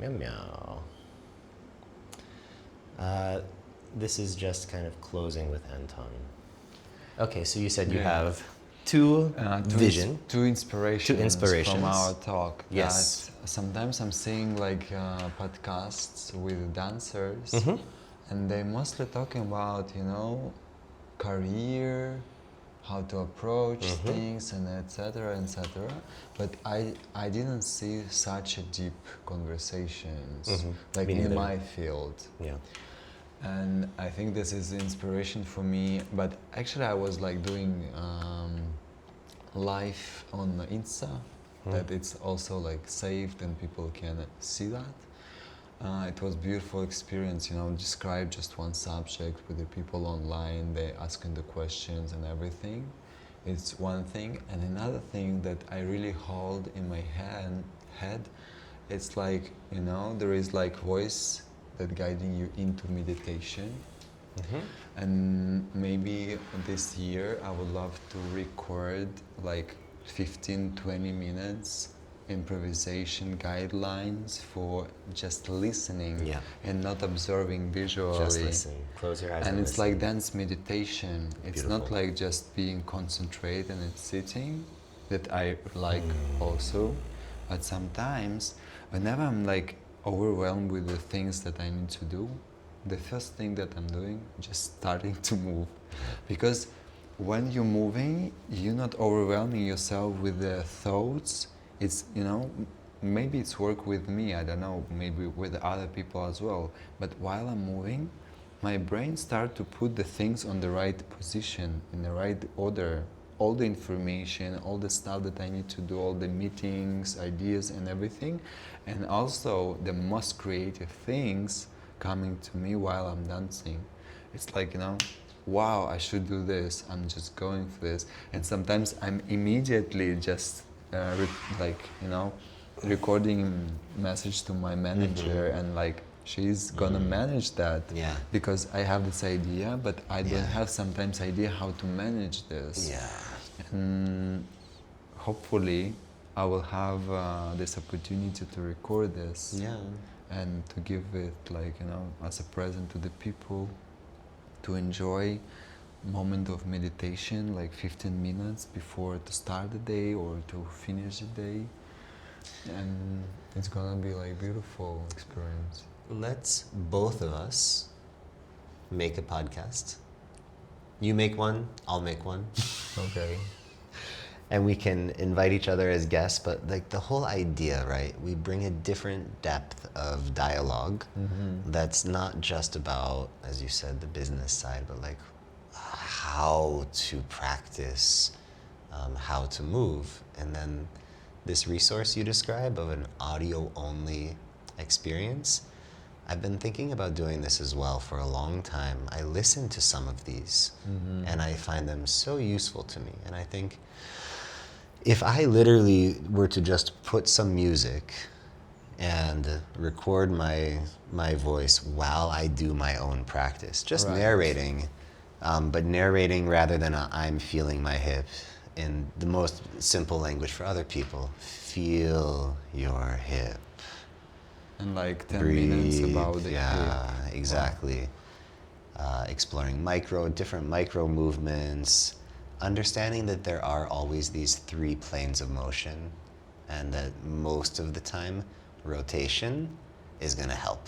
Meow meow. This is just kind of closing with Anton. Okay, so you said you have two vision. Two inspirations from our talk. Yes. That sometimes I'm seeing like podcasts with dancers, and they're mostly talking about, you know, career, how to approach things, and etc. etc. But I didn't see such a deep conversations like in my field. Yeah. And I think this is inspiration for me. But actually, I was like doing live on Insta, that it's also like saved and people can see that. It was beautiful experience, you know, describe just one subject with the people online, they asking the questions and everything. It's one thing. And another thing that I really hold in my head, it's like, you know, there is like voice that guiding you into meditation. And maybe this year I would love to record like 15-20 minutes improvisation guidelines for just listening and not observing visually. Just listen. Close your eyes and it's listen. like dance meditation. It's Beautiful. not like just being concentrated and sitting, that I like also. But sometimes whenever I'm like overwhelmed with the things that I need to do, the first thing that I'm doing, just starting to move. Because when you're moving, you're not overwhelming yourself with the thoughts. It's, you know, maybe it's work with me, I don't know, maybe with other people as well. But while I'm moving, my brain starts to put the things on the right position, in the right order. All the information, all the stuff that I need to do, all the meetings, ideas and everything. And also the most creative things coming to me while I'm dancing. It's like, you know, wow, I should do this. I'm just going for this. And sometimes I'm immediately just like, you know, recording message to my manager and like, she's gonna manage that. Yeah. Because I have this idea, but I don't have sometimes idea how to manage this. Yeah. And hopefully I will have this opportunity to record this. Yeah. And to give it, like, you know, as a present to the people, to enjoy moment of meditation, like 15 minutes before to start the day or to finish the day. And it's gonna be like beautiful experience. Let's both of us make a podcast. You make one, I'll make one. Okay. And we can invite each other as guests, but like the whole idea, right? We bring a different depth of dialogue that's not just about, as you said, the business side, but like how to practice, how to move. And then this resource you describe of an audio-only experience, I've been thinking about doing this as well for a long time. I listen to some of these and I find them so useful to me. And I think if I literally were to just put some music and record my voice while I do my own practice, just narrating, but narrating rather than I'm feeling my hip in the most simple language for other people. Feel your hip. And like 10 Breathe. minutes about the hip. Exactly. Exploring different micro movements. Understanding that there are always these three planes of motion and that most of the time rotation is gonna help.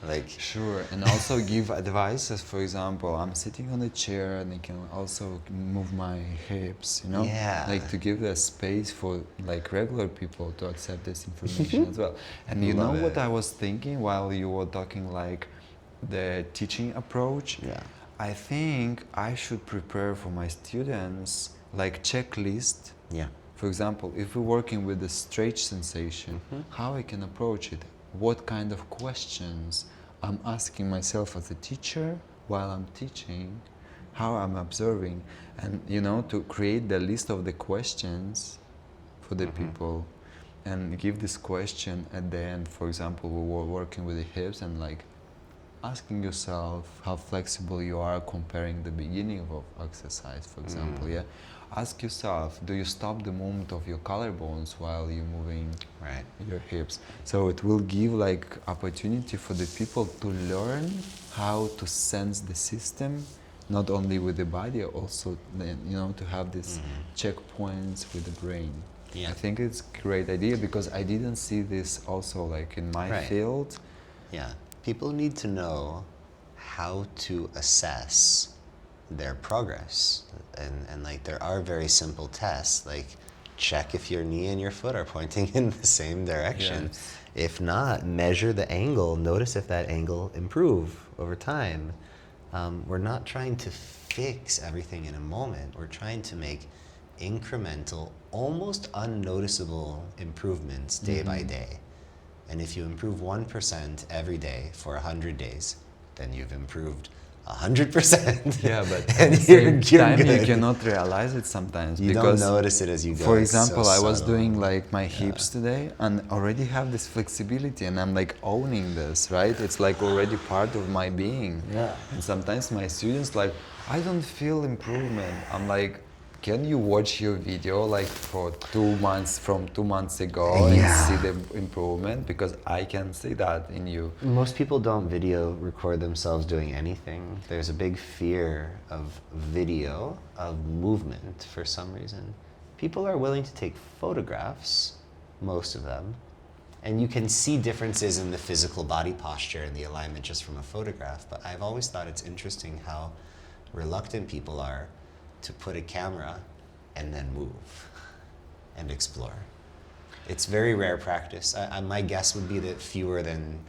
Like sure, and also give advices. For example, I'm sitting on a chair and I can also move my hips, you know? Yeah. Like to give the space for like regular people to accept this information as well. And you know what I was thinking while you were talking, like the teaching approach? Yeah. I think I should prepare for my students like checklist. Yeah. For example, if we're working with the stretch sensation, how I can approach it? What kind of questions I'm asking myself as a teacher while I'm teaching, how I'm observing, and you know, to create the list of the questions for the people and give this question at the end. For example, we were working with the hips and like asking yourself how flexible you are comparing the beginning of exercise, for example, ask yourself, do you stop the movement of your collarbones while you're moving Right. your hips? So it will give like opportunity for the people to learn how to sense the system, not only with the body, also then, you know, to have these checkpoints with the brain. Yeah. I think it's a great idea because I didn't see this also like in my Right. field. Yeah. People need to know how to assess their progress. And like there are very simple tests, like check if your knee and your foot are pointing in the same direction. Yes. If not, measure the angle. Notice if that angle improve over time. We're not trying to fix everything in a moment. We're trying to make incremental, almost unnoticeable improvements day by day. And if you improve 1% every day for 100 days, then you've improved 100%. Yeah, but at and the same time, good. you cannot realize it sometimes You because don't notice it as you go. for It's example, so I was subtle. doing like my hips today and already have this flexibility and I'm like owning this, right? It's like already part of my being. Yeah. And sometimes my students like, I don't feel improvement. I'm like, can you watch your video like for 2 months from 2 months ago and see the improvement? Because I can see that in you. Most people don't video record themselves doing anything. There's a big fear of video, of movement for some reason. People are willing to take photographs, most of them, and you can see differences in the physical body posture and the alignment just from a photograph. But I've always thought it's interesting how reluctant people are to put a camera and then move and explore. It's very rare practice. My guess would be that fewer than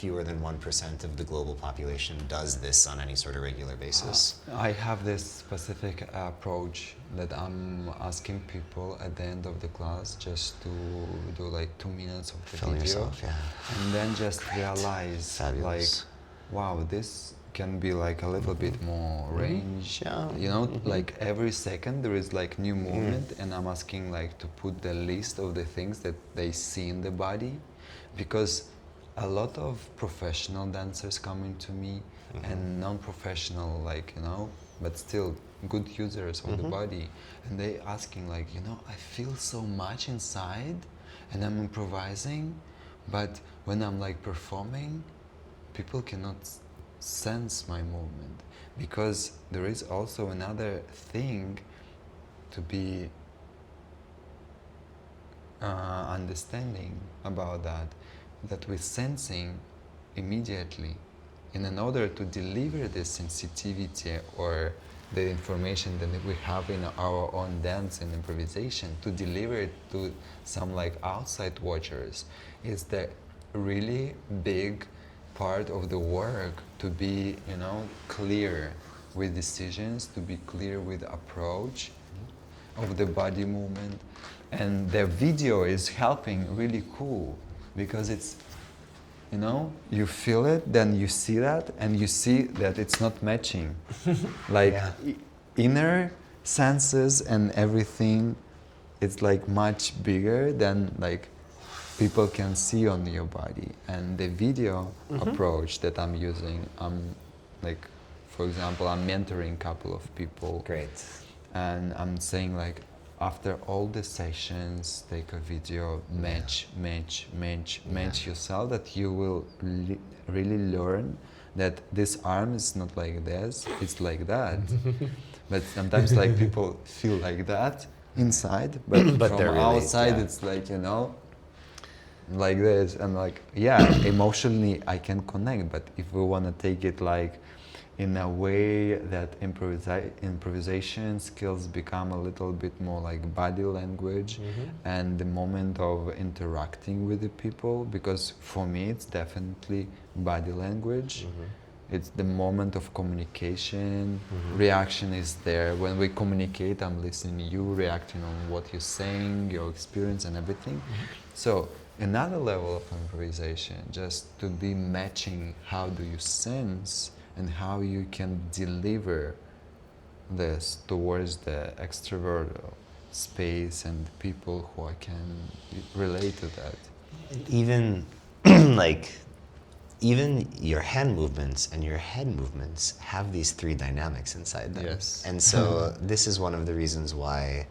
1% of the global population does this on any sort of regular basis. I have this specific approach that I'm asking people at the end of the class just to do like 2 minutes of the Film video yourself, yeah. and then just realize Fabulous. like, wow, this can be like a little bit more range. Yeah. You know, like every second there is like new movement and I'm asking like to put the list of the things that they see in the body because a lot of professional dancers coming to me and non-professional, like, you know, but still good users of the body, and they asking like, you know, I feel so much inside and I'm improvising, but when I'm like performing, people cannot sense my movement because there is also another thing to be understanding about that we're sensing immediately. And in order to deliver this sensitivity or the information that we have in our own dance and improvisation, to deliver it to some like outside watchers, is the really big part of the work to be, you know, clear with decisions, to be clear with approach of the body movement. And the video is helping really cool because it's, you know, you feel it, then you see that, and you see that it's not matching. Like inner senses and everything, it's like much bigger than like people can see on your body. And the video approach that I'm using, I'm like, for example, I'm mentoring a couple of people. Great. And I'm saying like, after all the sessions, take a video, match yourself, that you will really learn that this arm is not like this, it's like that. But sometimes like people feel like that inside, but from they're really, outside it's like, you know, like this. And like, yeah, emotionally I can connect, but if we want to take it like in a way that improvisation skills become a little bit more like body language and the moment of interacting with the people, because for me it's definitely body language. It's the moment of communication. Reaction is there. When we communicate, I'm listening to you, reacting on what you're saying, your experience and everything. So another level of improvisation, just to be matching how do you sense and how you can deliver this towards the extrovert space and people who can relate to that. Even like even your hand movements and your head movements have these three dynamics inside them. Yes. And so this is one of the reasons why,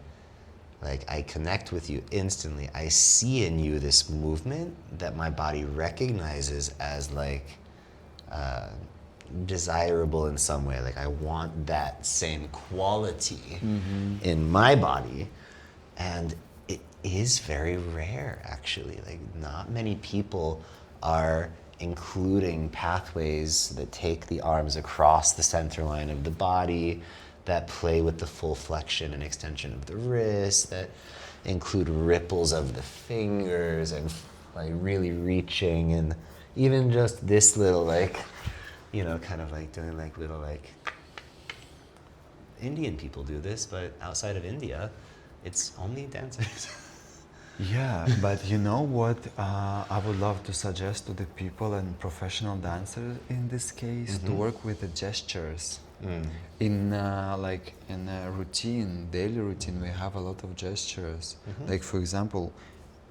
like, I connect with you instantly. I see in you this movement that my body recognizes as like desirable in some way. Like, I want that same quality in my body, and it is very rare, actually. Like, not many people are including pathways that take the arms across the center line of the body, that play with the full flexion and extension of the wrist, that include ripples of the fingers and like really reaching, and even just this little, like, you know, kind of like doing like little, like, Indian people do this, but outside of India, it's only dancers. Yeah, but you know what I would love to suggest to the people and professional dancers in this case, to work with the gestures. In like in a routine, daily routine, we have a lot of gestures. Like, for example,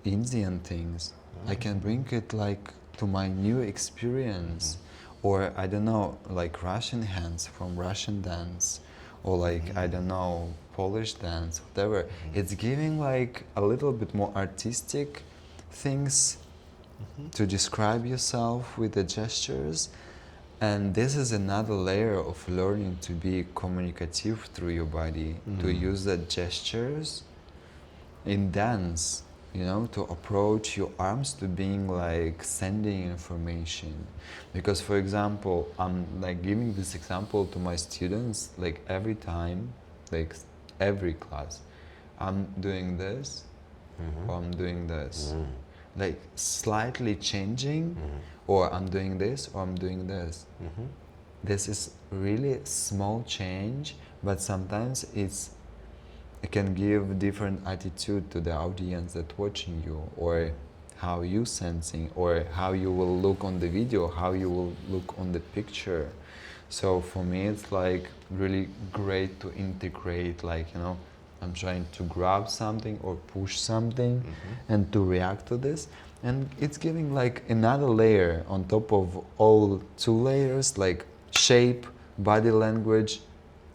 Indian things. I can bring it like to my new experience, or I don't know, like Russian hands from Russian dance, or like I don't know, Polish dance, whatever. It's giving like a little bit more artistic things to describe yourself with the gestures. And this is another layer of learning to be communicative through your body, to use the gestures in dance, you know, to approach your arms to being like sending information. Because, for example, I'm like giving this example to my students, like every time, like every class, I'm doing this, or I'm doing this, like slightly changing, or I'm doing this, or I'm doing this. This is really small change, but sometimes it can give different attitude to the audience that watching you, or how you sensing, or how you will look on the video, how you will look on the picture. So for me, it's like really great to integrate, like, you know, I'm trying to grab something or push something and to react to this. And it's giving like another layer on top of all two layers, like shape, body language,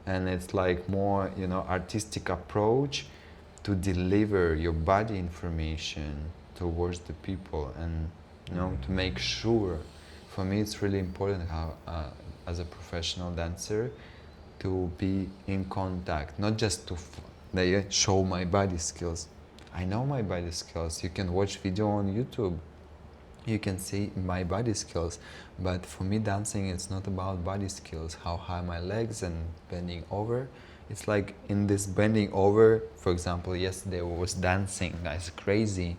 and it's like more, you know, artistic approach to deliver your body information towards the people, and, you know, to make sure. For me, it's really important how, as a professional dancer, to be in contact, not just to show my body skills. I know my body skills. You can watch video on YouTube. You can see my body skills. But for me, dancing, it's not about body skills, how high my legs and bending over. It's like in this bending over, for example, yesterday I was dancing, it's crazy.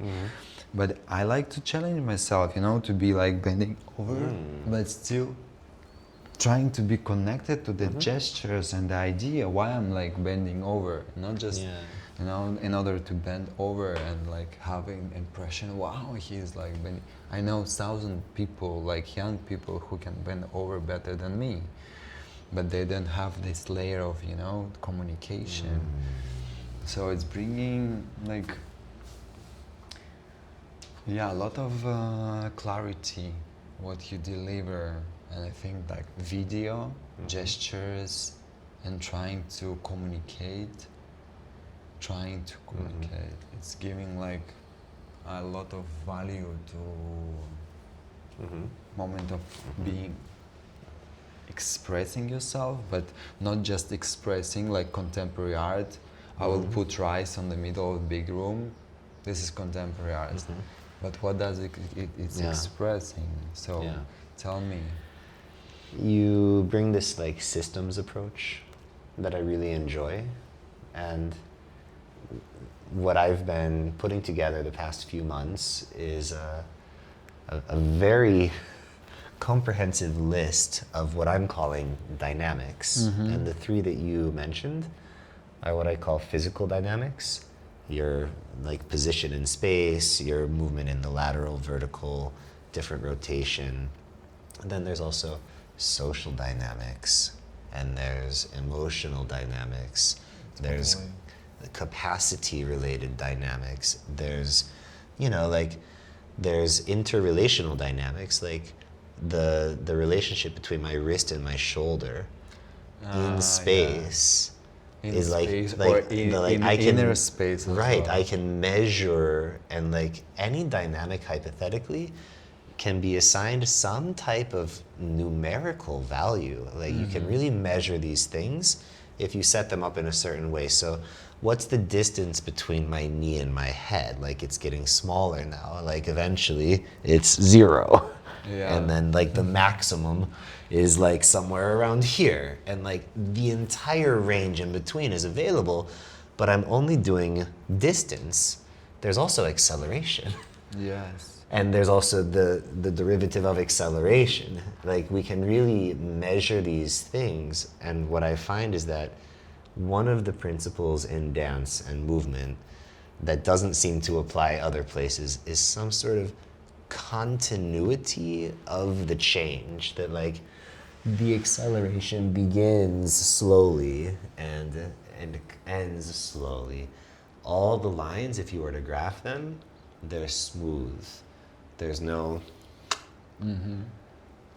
But I like to challenge myself, you know, to be like bending over, but still trying to be connected to the gestures and the idea why I'm like bending over, not just, you know, in order to bend over and like having impression, wow, he's like bending. I know 1,000 people, like young people, who can bend over better than me, but they don't have this layer of, you know, communication. So it's bringing like, yeah, a lot of clarity what you deliver. And I think like video, gestures, and trying to communicate, it's giving like a lot of value to moment of being expressing yourself, but not just expressing like contemporary art. I will put rice on the middle of the big room. This is contemporary art. But what does it's expressing? So tell me. You bring this like systems approach that I really enjoy, and what I've been putting together the past few months is a very comprehensive list of what I'm calling dynamics. And the three that you mentioned are what I call physical dynamics: your like position in space, your movement in the lateral, vertical, different rotation. And then there's also social dynamics, and there's emotional dynamics, there's capacity related dynamics, there's, you know, like there's interrelational dynamics, like the relationship between my wrist and my shoulder in Yeah. space In is space like or like in I can inner space as right well. I can measure, and like any dynamic hypothetically can be assigned some type of numerical value. Like you can really measure these things if you set them up in a certain way. So what's the distance between my knee and my head? Like it's getting smaller now. Like eventually it's zero. Yeah. And then like the maximum is like somewhere around here. And like the entire range in between is available, but I'm only doing distance. There's also acceleration. Yes. And there's also the derivative of acceleration. Like we can really measure these things. And what I find is that one of the principles in dance and movement that doesn't seem to apply other places is some sort of continuity of the change. That like the acceleration begins slowly and ends slowly. All the lines, if you were to graph them, they're smooth. There's no,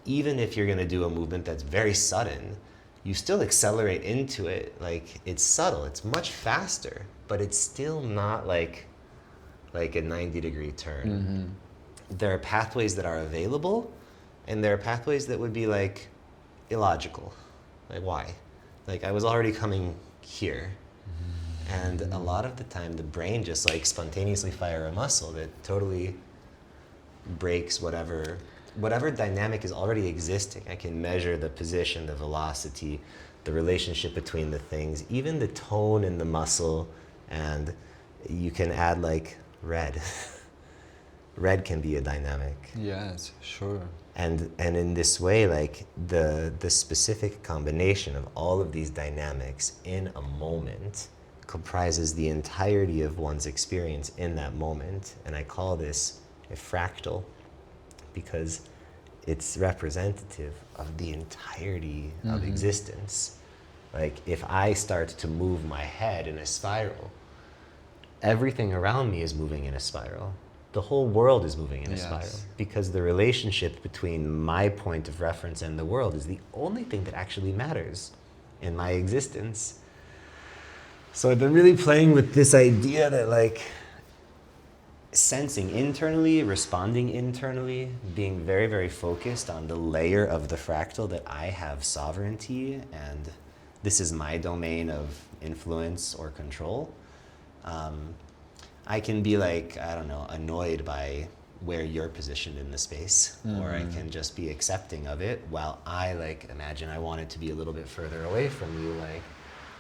even if you're gonna do a movement that's very sudden, you still accelerate into it. Like it's subtle, it's much faster, but it's still not like a 90-degree turn. There are pathways that are available, and there are pathways that would be like illogical. Like why? Like I was already coming here. And a lot of the time the brain just like spontaneously fire a muscle that totally breaks whatever dynamic is already existing. I can measure the position, the velocity, the relationship between the things, even the tone in the muscle, and you can add like red. Red can be a dynamic. Yes, sure. And in this way, like the specific combination of all of these dynamics in a moment comprises the entirety of one's experience in that moment. And I call this a fractal because it's representative of the entirety of existence. Like if I start to move my head in a spiral, everything around me is moving in a spiral. The whole world is moving in a spiral, because the relationship between my point of reference and the world is the only thing that actually matters in my existence. So I've been really playing with this idea that like sensing internally, responding internally, being very, very focused on the layer of the fractal that I have sovereignty and this is my domain of influence or control. I can be like, I don't know, annoyed by where you're positioned in the space, or I can just be accepting of it while I like imagine I want it to be a little bit further away from you, like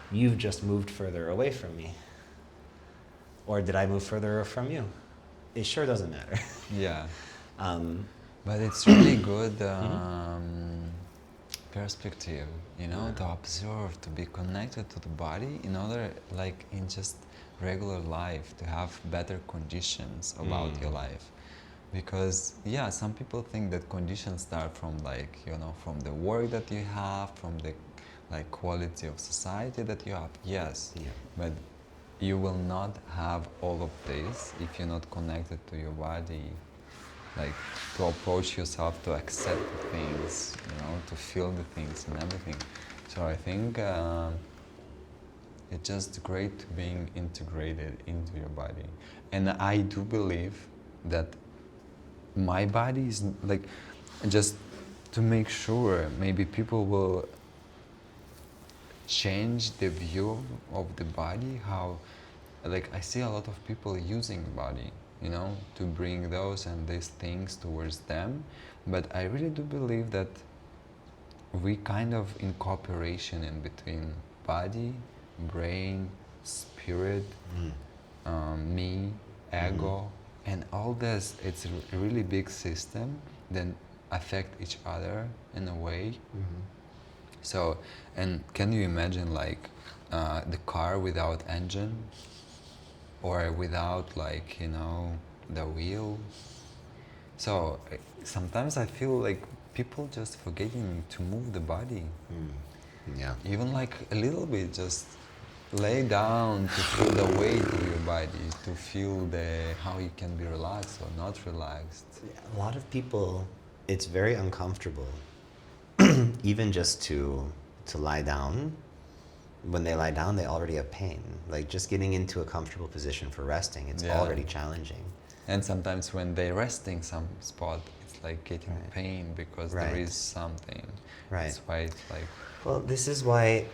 you've just moved further away from me. Or did I move further from you? It sure doesn't matter. Yeah. But it's really good perspective, you know, to observe, to be connected to the body in order, like in just regular life, to have better conditions about your life. Because yeah, some people think that conditions start from like, you know, from the work that you have, from the like quality of society that you have. Yes, but you will not have all of this if you're not connected to your body, like to approach yourself, to accept the things, you know, to feel the things and everything. So I think it's just great being integrated into your body. And I do believe that my body is like, just to make sure maybe people will change the view of the body, how like I see a lot of people using body, you know, to bring those and these things towards them, but I really do believe that we kind of in cooperation in between body, brain, spirit, me, ego, and all this. It's a really big system that affect each other in a way. So, and can you imagine like the car without engine, or without like, you know, the wheel? So sometimes I feel like people just forgetting to move the body. Yeah. Even like a little bit, just lay down to feel the weight of your body, to feel the how you can be relaxed or not relaxed. A lot of people it's very uncomfortable, even just to lie down. When they lie down, they already have pain. Like just getting into a comfortable position for resting, it's Yeah. already challenging. And sometimes when they're resting some spot, it's like getting Right. pain because Right. there is something. Right. That's why it's like, Well, this is why.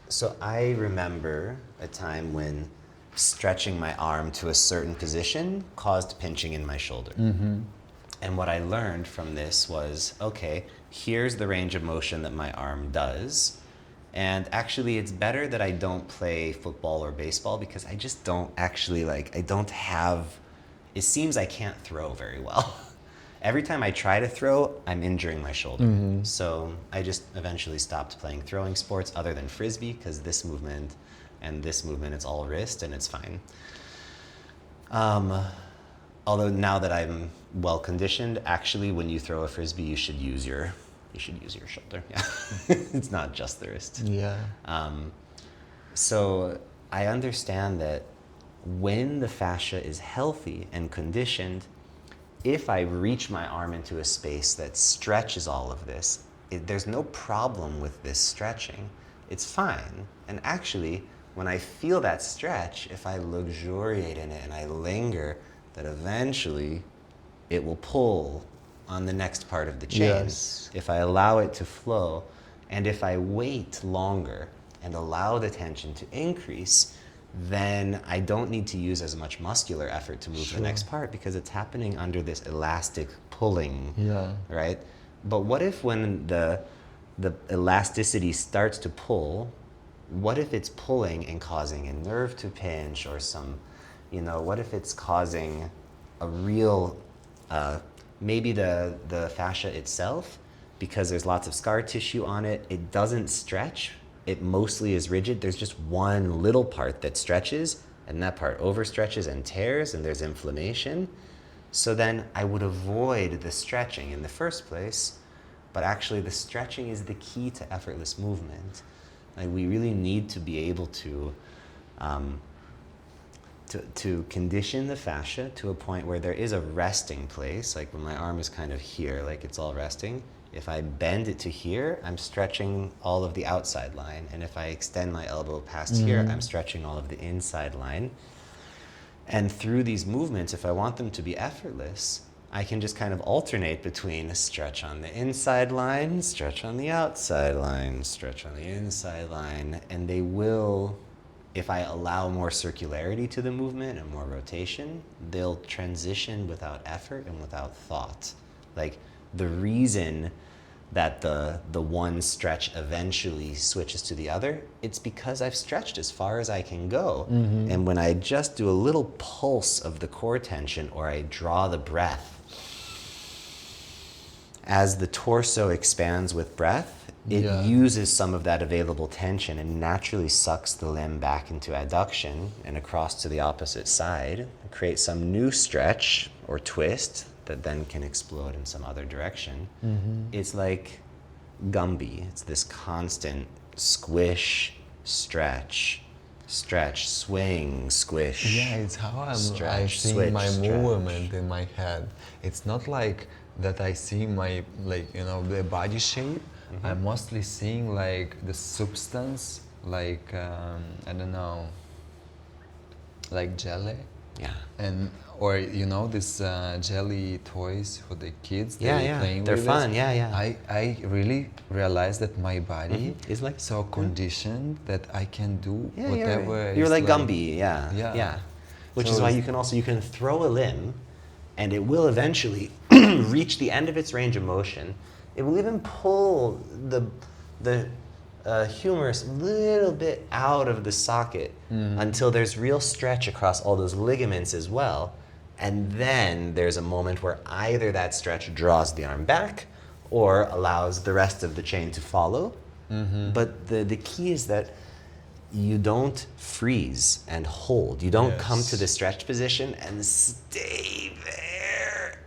So I remember a time when stretching my arm to a certain position caused pinching in my shoulder. And what I learned from this was, okay, here's the range of motion that my arm does. And actually, it's better that I don't play football or baseball because I just don't actually I don't have, it seems I can't throw very well. Every time I try to throw, I'm injuring my shoulder. So I just eventually stopped playing throwing sports other than frisbee because this movement and this movement, it's all wrist and it's fine. Although now that I'm well conditioned, actually, when you throw a frisbee, you should use your shoulder. Yeah, it's not just the wrist. yeah. So I understand that when the fascia is healthy and conditioned, if I reach my arm into a space that stretches all of this, there's no problem with this stretching. It's fine. And actually, when I feel that stretch, if I luxuriate in it and I linger, that eventually it will pull on the next part of the chain. Yes. If I allow it to flow, and if I wait longer and allow the tension to increase, then I don't need to use as much muscular effort to move the next part because it's happening under this elastic pulling, Yeah. right? But what if when the elasticity starts to pull, what if it's pulling and causing a nerve to pinch or some, what if it's causing a real, maybe the fascia itself, because there's lots of scar tissue on it, it doesn't stretch. It mostly is rigid. There's just one little part that stretches, and that part overstretches and tears, and there's inflammation. So then I would avoid the stretching in the first place, but actually the stretching is the key to effortless movement. Like we really need to be able to condition the fascia to a point where there is a resting place, like when my arm is kind of here, like it's all resting. If I bend it to here, I'm stretching all of the outside line. And if I extend my elbow past here, I'm stretching all of the inside line. And through these movements, if I want them to be effortless, I can just kind of alternate between a stretch on the inside line, stretch on the outside line, stretch on the inside line. And they will, if I allow more circularity to the movement and more rotation, they'll transition without effort and without thought. Like the reason that the one stretch eventually switches to the other, it's because I've stretched as far as I can go. And when I just do a little pulse of the core tension or I draw the breath, as the torso expands with breath, it uses some of that available tension and naturally sucks the limb back into adduction and across to the opposite side, and create some new stretch or twist that then can explode in some other direction. It's like Gumby. It's this constant squish, stretch, stretch, swing, squish. Yeah, it's how I stretch, see switch, my stretch. movement in my head. It's not like that I see my, the body shape. I'm mostly seeing like the substance, like, I don't know, like jelly. Yeah. And or this jelly toys for the kids. Yeah. Playing They're with fun. it. Yeah. I really realized that my body Is like so conditioned that I can do whatever. You're is like Gumby. Yeah. Which So is why it's- you can throw a limb, and it will eventually reach the end of its range of motion. It will even pull the humerus a little bit out of the socket until there's real stretch across all those ligaments as well. And then there's a moment where either that stretch draws the arm back or allows the rest of the chain to follow. But the key is that you don't freeze and hold. You don't come to the stretch position and stay there.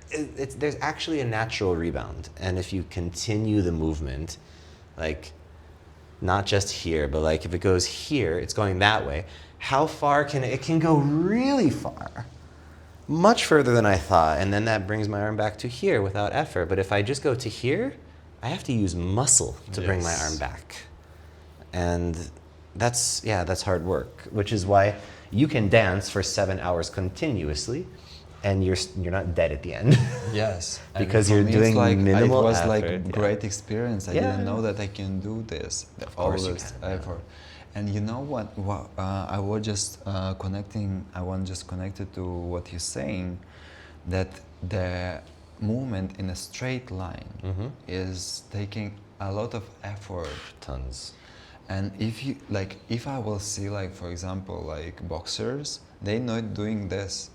There's actually a natural rebound. And if you continue the movement, like not just here, but like if it goes here, it's going that way. How far can it can go really far. much further than I thought. And then that brings my arm back to here without effort. But if I just go to here, I have to use muscle to bring my arm back. And that's hard work, which is why you can dance for 7 hours continuously and you're not dead at the end. Yes. Because And for you're me, doing it's like, minimal it was effort. like a great experience. I didn't know that I can do this. All course you this can, effort. And you know what? I was just connecting. I was just connected to what you're saying, that the movement in a straight line is taking a lot of effort. Tons. And if I will see, like, for example, like boxers, they not doing this.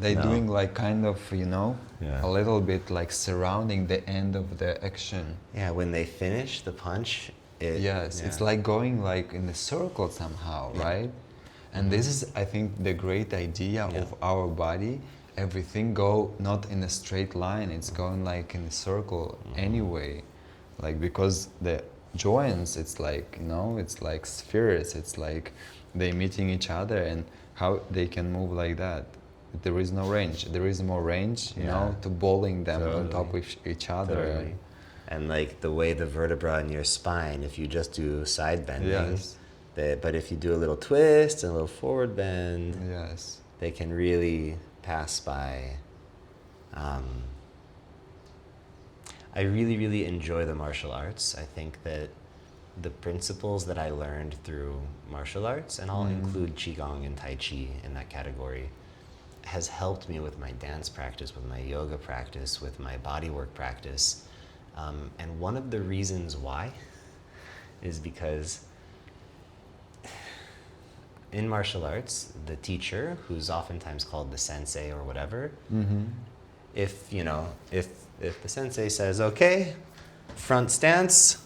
They doing like kind of, a little bit like surrounding the end of the action. Yeah, when they finish the punch, It's like going like in a circle somehow, right? And this is, I think, the great idea of our body. Everything go not in a straight line, it's going like in a circle anyway. Like, because the joints, it's like, it's like spheres, it's like they meeting each other, and how they can move like that. There is no range. There is more range, to bowling them on top of each other. Totally. And like the way the vertebra in your spine, if you just do side bending, but if you do a little twist and a little forward bend, they can really pass by. I really, really enjoy the martial arts. I think that the principles that I learned through martial arts, and I'll include Qigong and Tai Chi in that category, has helped me with my dance practice, with my yoga practice, with my bodywork practice. And one of the reasons why is because in martial arts, the teacher, who's oftentimes called the sensei or whatever, if the sensei says, okay, front stance,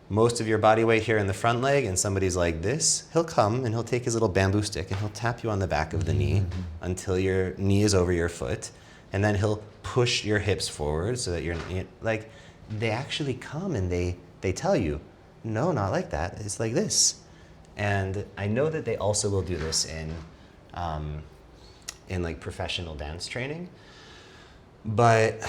most of your body weight here in the front leg, and somebody's like this, he'll come and he'll take his little bamboo stick and he'll tap you on the back of the knee until your knee is over your foot, and then he'll push your hips forward so that you're like, they actually come and they tell you, no, not like that, it's like this. And I know that they also will do this in like professional dance training, but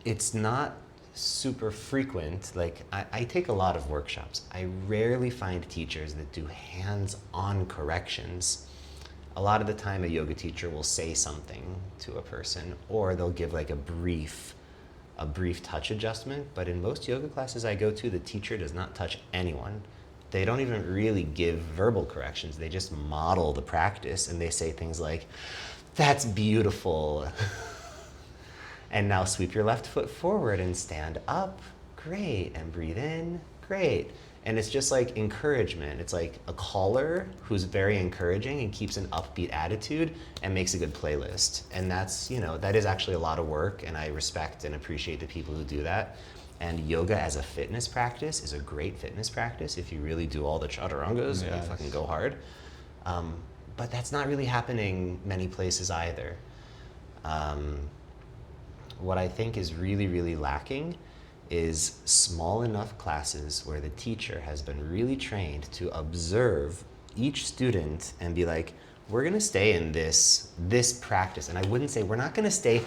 it's not super frequent. Like, I take a lot of workshops. I rarely find teachers that do hands-on corrections. A lot of the time a yoga teacher will say something to a person, or they'll give like a brief touch adjustment. But in most yoga classes I go to, the teacher does not touch anyone. They don't even really give verbal corrections. They just model the practice, and they say things like, that's beautiful. And now sweep your left foot forward and stand up. Great. And breathe in. Great. And it's just like encouragement. It's like a caller who's very encouraging and keeps an upbeat attitude and makes a good playlist. And that's, that is actually a lot of work, and I respect and appreciate the people who do that. And yoga as a fitness practice is a great fitness practice if you really do all the chaturangas and you fucking go hard. But that's not really happening many places either. What I think is really, really lacking is small enough classes where the teacher has been really trained to observe each student and be like, we're gonna stay in this practice. And I wouldn't say, we're not gonna stay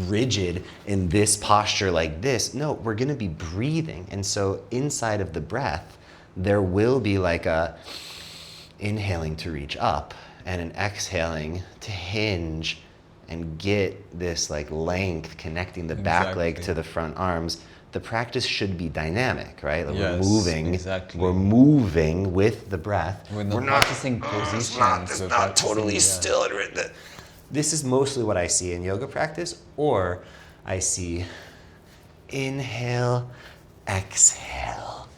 rigid in this posture like this. No, we're gonna be breathing. And so inside of the breath, there will be like a inhaling to reach up and an exhaling to hinge and get this like length connecting the back leg to the front arms. The practice should be dynamic, right? Like we're moving. Exactly. We're moving with the breath. We're not practicing positions. It's not totally still. This is mostly what I see in yoga practice, or I see inhale, exhale,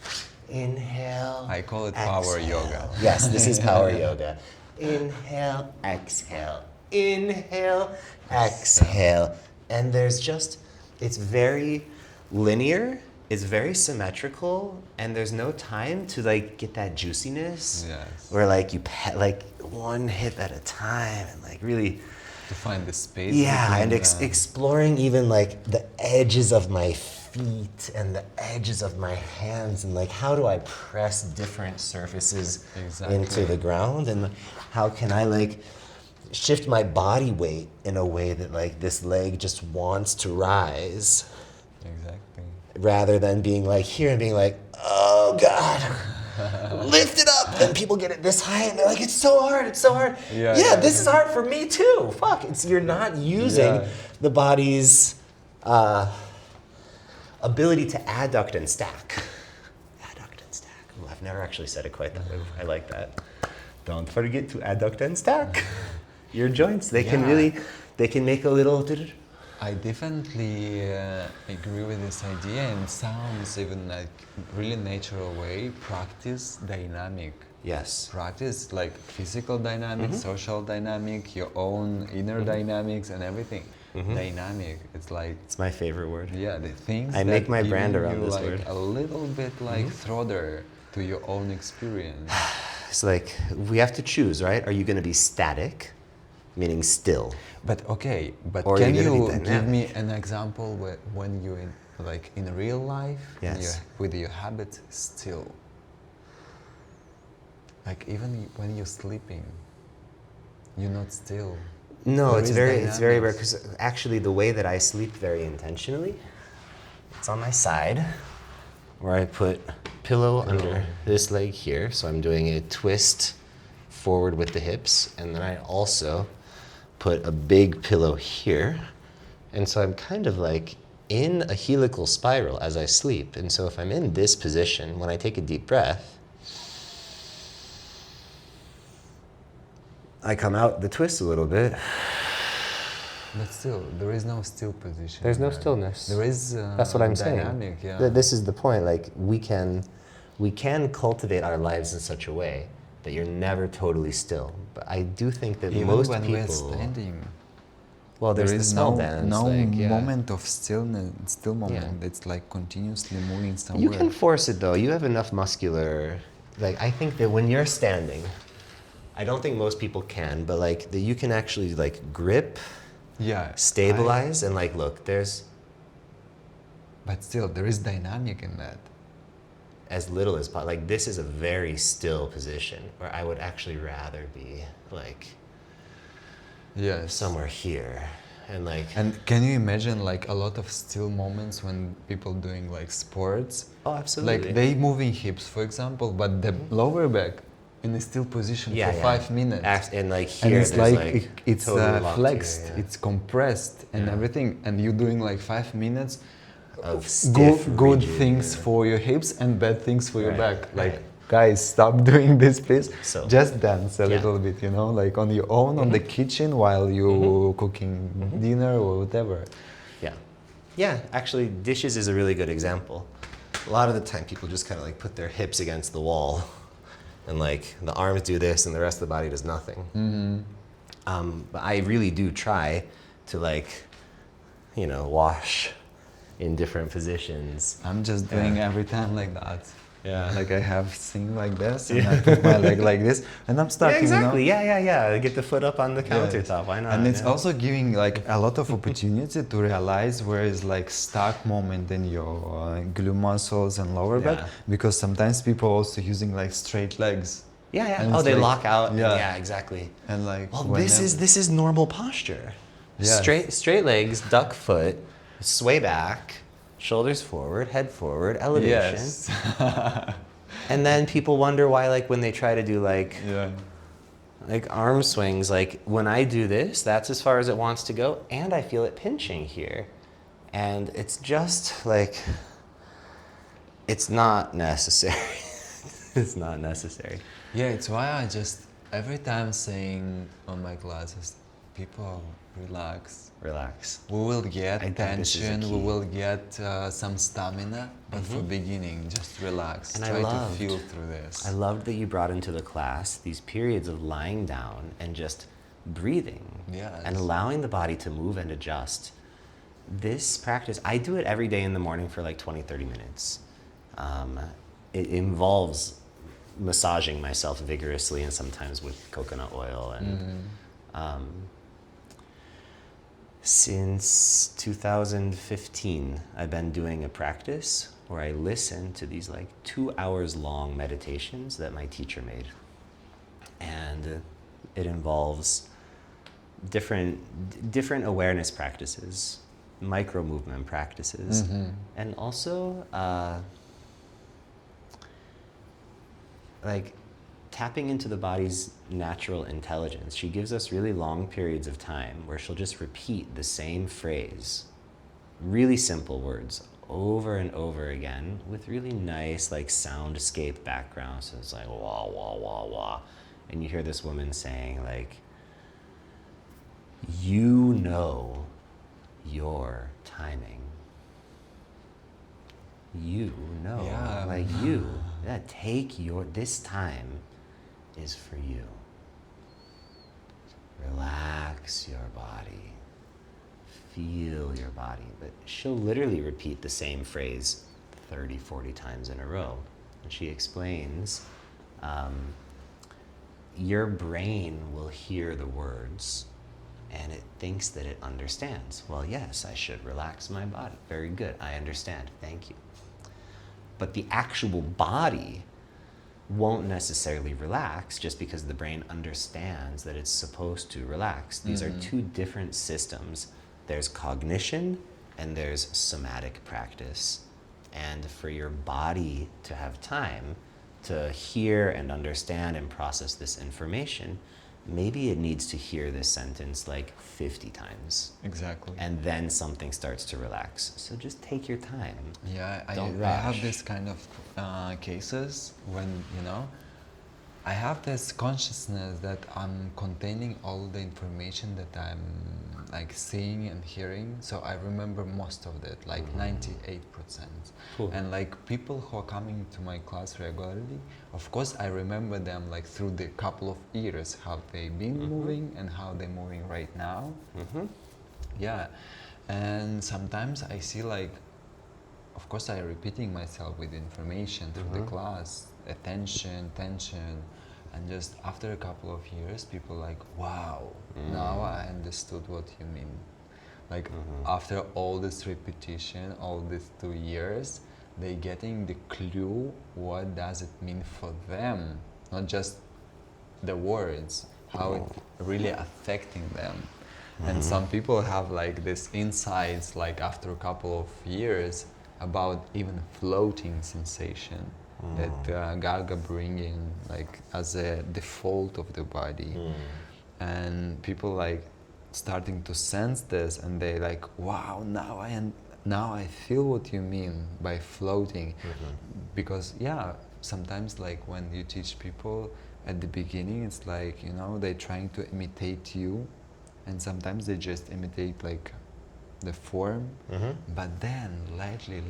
inhale. I call it exhale. Power yoga. Yes, this is power yoga. Inhale, exhale. Inhale, exhale. And there's just, it's very linear, it's very symmetrical, and there's no time to like get that juiciness. Yes. Where like you pet like one hip at a time and like really to find the space. Yeah, and exploring even like the edges of my feet and the edges of my hands, and like how do I press different surfaces into the ground, and how can I like shift my body weight in a way that like this leg just wants to rise, Exactly. rather than being like here and being like, oh God, lift it up. And people get it this high and they're like, it's so hard, it's so hard. Yeah, this is hard for me too. Fuck, you're not using the body's ability to adduct and stack. Adduct and stack. Ooh, I've never actually said it quite that way. I like that. Don't forget to adduct and stack your joints. They can really, they can make a little. I definitely agree with this idea, and it sounds even like really natural way. Practice dynamic. Yes. Practice like physical dynamics, social dynamic, your own inner dynamics, and everything. Dynamic. It's like It's my favorite word. yeah, the things I that make my give brand you around this like word. a little bit like throttle to your own experience. It's like we have to choose, right? Are you going to be static, meaning still? But okay, but Or can you're gonna you be give dynamic. me an example when you in like in real life, Yes. with your habits still? Like even when you're sleeping, you're not still. No, There it's is very rare dynamics. because actually the way that I sleep very intentionally, it's on my side, where I put pillow under this leg here, so I'm doing a twist forward with the hips, and then I also put a big pillow here, and so I'm kind of like in a helical spiral as I sleep. And so if I'm in this position, when I take a deep breath, I come out the twist a little bit. But still, there is no still position. There's no there. stillness. There is. That's what I'm saying. Dynamic, yeah. This is the point. Like we can cultivate our lives in such a way that you're never totally still. But I do think that Even most when people. we're standing, Well, there's there the is smell no dance. no like, yeah. moment of stillness. Still moment. It's like continuously moving somewhere. You can force it though. You have enough muscular. Like I think that when you're standing, I don't think most people can, but like that you can actually like grip, yeah, stabilize, and like look. There's but still, there is dynamic in that. as little as possible. Like this is a very still position where I would actually rather be like Yes. somewhere here and like. And can you imagine like a lot of still moments when people doing like sports? Oh, absolutely. Like they moving hips, for example, but the lower back in a still position for 5 minutes. And like And here, it's there's like it's totally locked flexed, here, yeah. it's compressed and Yeah. everything, and you're doing like 5 minutes Of stiff, good rigid, things yeah. for your hips and bad things for your Right, back. Like, right. guys, stop doing this, please. So- just dance a Yeah. little bit, you know, like on your own, on the kitchen while you cooking dinner or whatever. Yeah. Yeah, actually, dishes is a really good example. A lot of the time, people just kind of like put their hips against the wall, and like the arms do this, and the rest of the body does nothing. But I really do try to like, you know, wash in different positions. I'm just doing every time like that. Yeah. Like I have thing like this, and I put my leg like this, and I'm stuck. Yeah, exactly. You know? Yeah. Get the foot up on the countertop. Why not? And it's Yeah. also giving like a lot of opportunity to realize where is like stuck moment in your glute muscles and lower back, Yeah. because sometimes people also using like straight legs. Yeah. And Oh, it's they like- lock out. yeah. Yeah, exactly. And like Well, whenever- this is normal posture. Yes. Straight legs, duck foot, sway back, shoulders forward, head forward, elevation. Yes. And then people wonder why, like, when they try to do Yeah. like arm swings, like when I do this, that's as far as it wants to go, and I feel it pinching here, and it's just like it's not necessary. It's not necessary. Yeah, it's why I just every time saying on my classes, people relax. Relax. We will get I think this is a tension, we key. will get some stamina, but for beginning, just relax. And I Try to loved- feel through this. I loved that you brought into the class these periods of lying down and just breathing Yes. and allowing the body to move and adjust. This practice, I do it every day in the morning for like 20, 30 minutes. It involves massaging myself vigorously and sometimes with coconut oil. And since 2015, I've been doing a practice where I listen to these like 2 hours long meditations that my teacher made. And it involves different awareness practices, micro movement practices, and also like tapping into the body's natural intelligence. She gives us really long periods of time where she'll just repeat the same phrase, really simple words, over and over again with really nice like soundscape background. So it's like wah wah wah wah, and you hear this woman saying like, you know your timing. You know, Yeah. like you, yeah, take your, this time is for you. Relax your body. Feel your body. But she'll literally repeat the same phrase 30, 40 times in a row. And she explains, your brain will hear the words and it thinks that it understands. Well, yes, I should relax my body. Very good. I understand. Thank you. But the actual body won't necessarily relax just because the brain understands that it's supposed to relax. These are two different systems. There's cognition and there's somatic practice. And for your body to have time to hear and understand and process this information, maybe it needs to hear this sentence like 50 times. Exactly. And then something starts to relax. So just take your time. Yeah, Don't I have rush. this kind of cases when, you know, I have this consciousness that I'm containing all the information that I'm like seeing and hearing. So I remember most of it, like 98%. Cool. And like people who are coming to my class regularly, of course I remember them like through the couple of years, how they've been moving and how they're moving right now. Yeah, and sometimes I see like, of course I'm repeating myself with information through the class, attention, tension, and just after a couple of years, people like, wow, now I understood what you mean. Like after all this repetition, all these 2 years, they getting the clue what does it mean for them, not just the words, how it really affecting them. And some people have like this insights like after a couple of years about even floating sensation that Gaga bringing like as a default of the body. And people like starting to sense this and they like, wow, now I feel what you mean by floating. Because yeah, sometimes like when you teach people at the beginning, it's like, you know, they're trying to imitate you, and sometimes they just imitate like the form, but then lightly,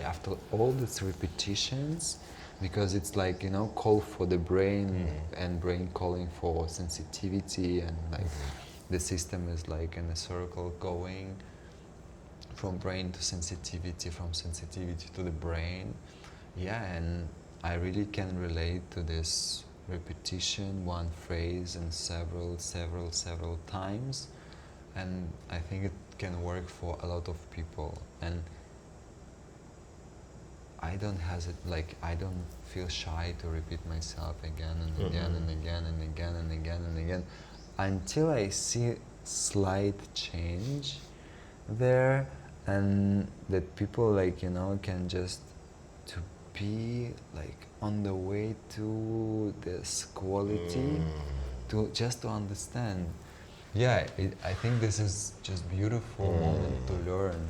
after all these repetitions, because it's like, you know, call for the brain and brain calling for sensitivity, and like the system is like in a circle going from brain to sensitivity, from sensitivity to the brain. Yeah, and I really can relate to this repetition, one phrase and several times, and I think it can work for a lot of people. And I don't hesitate, like I don't feel shy to repeat myself again and again and again and again and again and again until I see slight change there, and that people like, you know, can just to be like on the way to this quality, to just to understand. Yeah, I think this is just beautiful moment to learn,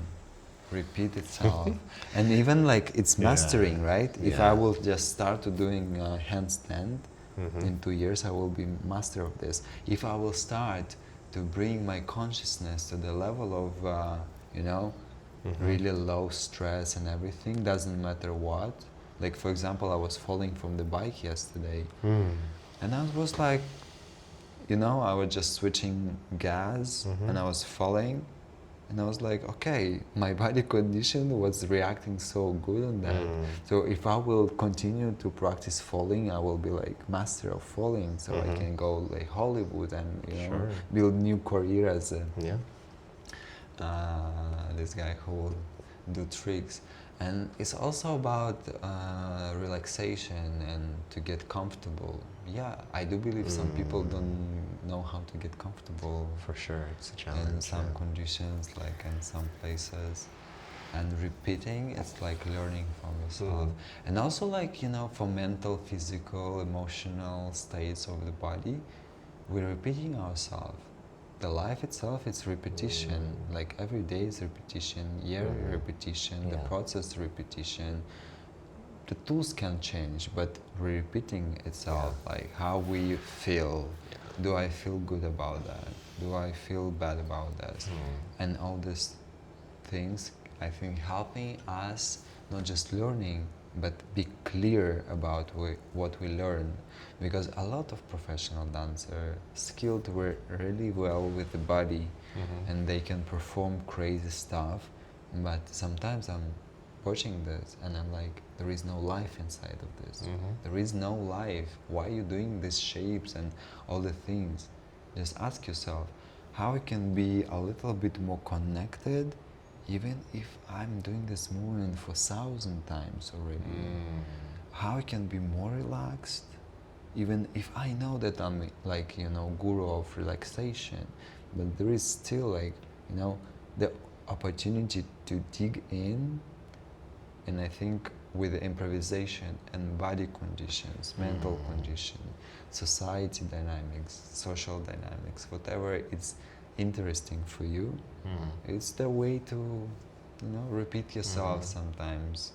repeat itself, and even like it's mastering, right? If I will just start to doing handstand, in 2 years I will be master of this. If I will start to bring my consciousness to the level of, you know, really low stress and everything, doesn't matter what. Like for example, I was falling from the bike yesterday, and I was like, you know, I was just switching gas and I was falling, and I was like, okay, my body condition was reacting so good on that. So if I will continue to practice falling, I will be like master of falling, so I can go like Hollywood and, you know, build new career as a this guy who will do tricks. And it's also about relaxation and to get comfortable. Yeah, I do believe some people don't know how to get comfortable For sure, it's a challenge. in some yeah. conditions, like in some places. And repeating, it's like learning from yourself. And also, like, you know, for mental, physical, emotional states of the body, we're repeating ourselves. The life itself, it's repetition. Like every day is repetition, year repetition, the Yeah. process repetition. The tools can change, but repeating itself, like how we feel. Do I feel good about that? Do I feel bad about that? And all these things, I think, helping us not just learning, but be clear about what we learn. Because a lot of professional dancers skilled really well with the body, and they can perform crazy stuff. But sometimes I'm watching this and I'm like, there is no life inside of this. There is no life. Why are you doing these shapes and all the things? Just ask yourself how it can be a little bit more connected, even if I'm doing this movement for 1,000 times already. How I can be more relaxed, even if I know that I'm like, you know, guru of relaxation, but there is still, like, you know, the opportunity to dig in. And I think with the improvisation and body conditions, mental condition, society dynamics, social dynamics, whatever it's interesting for you, it's the way to, you know, repeat yourself sometimes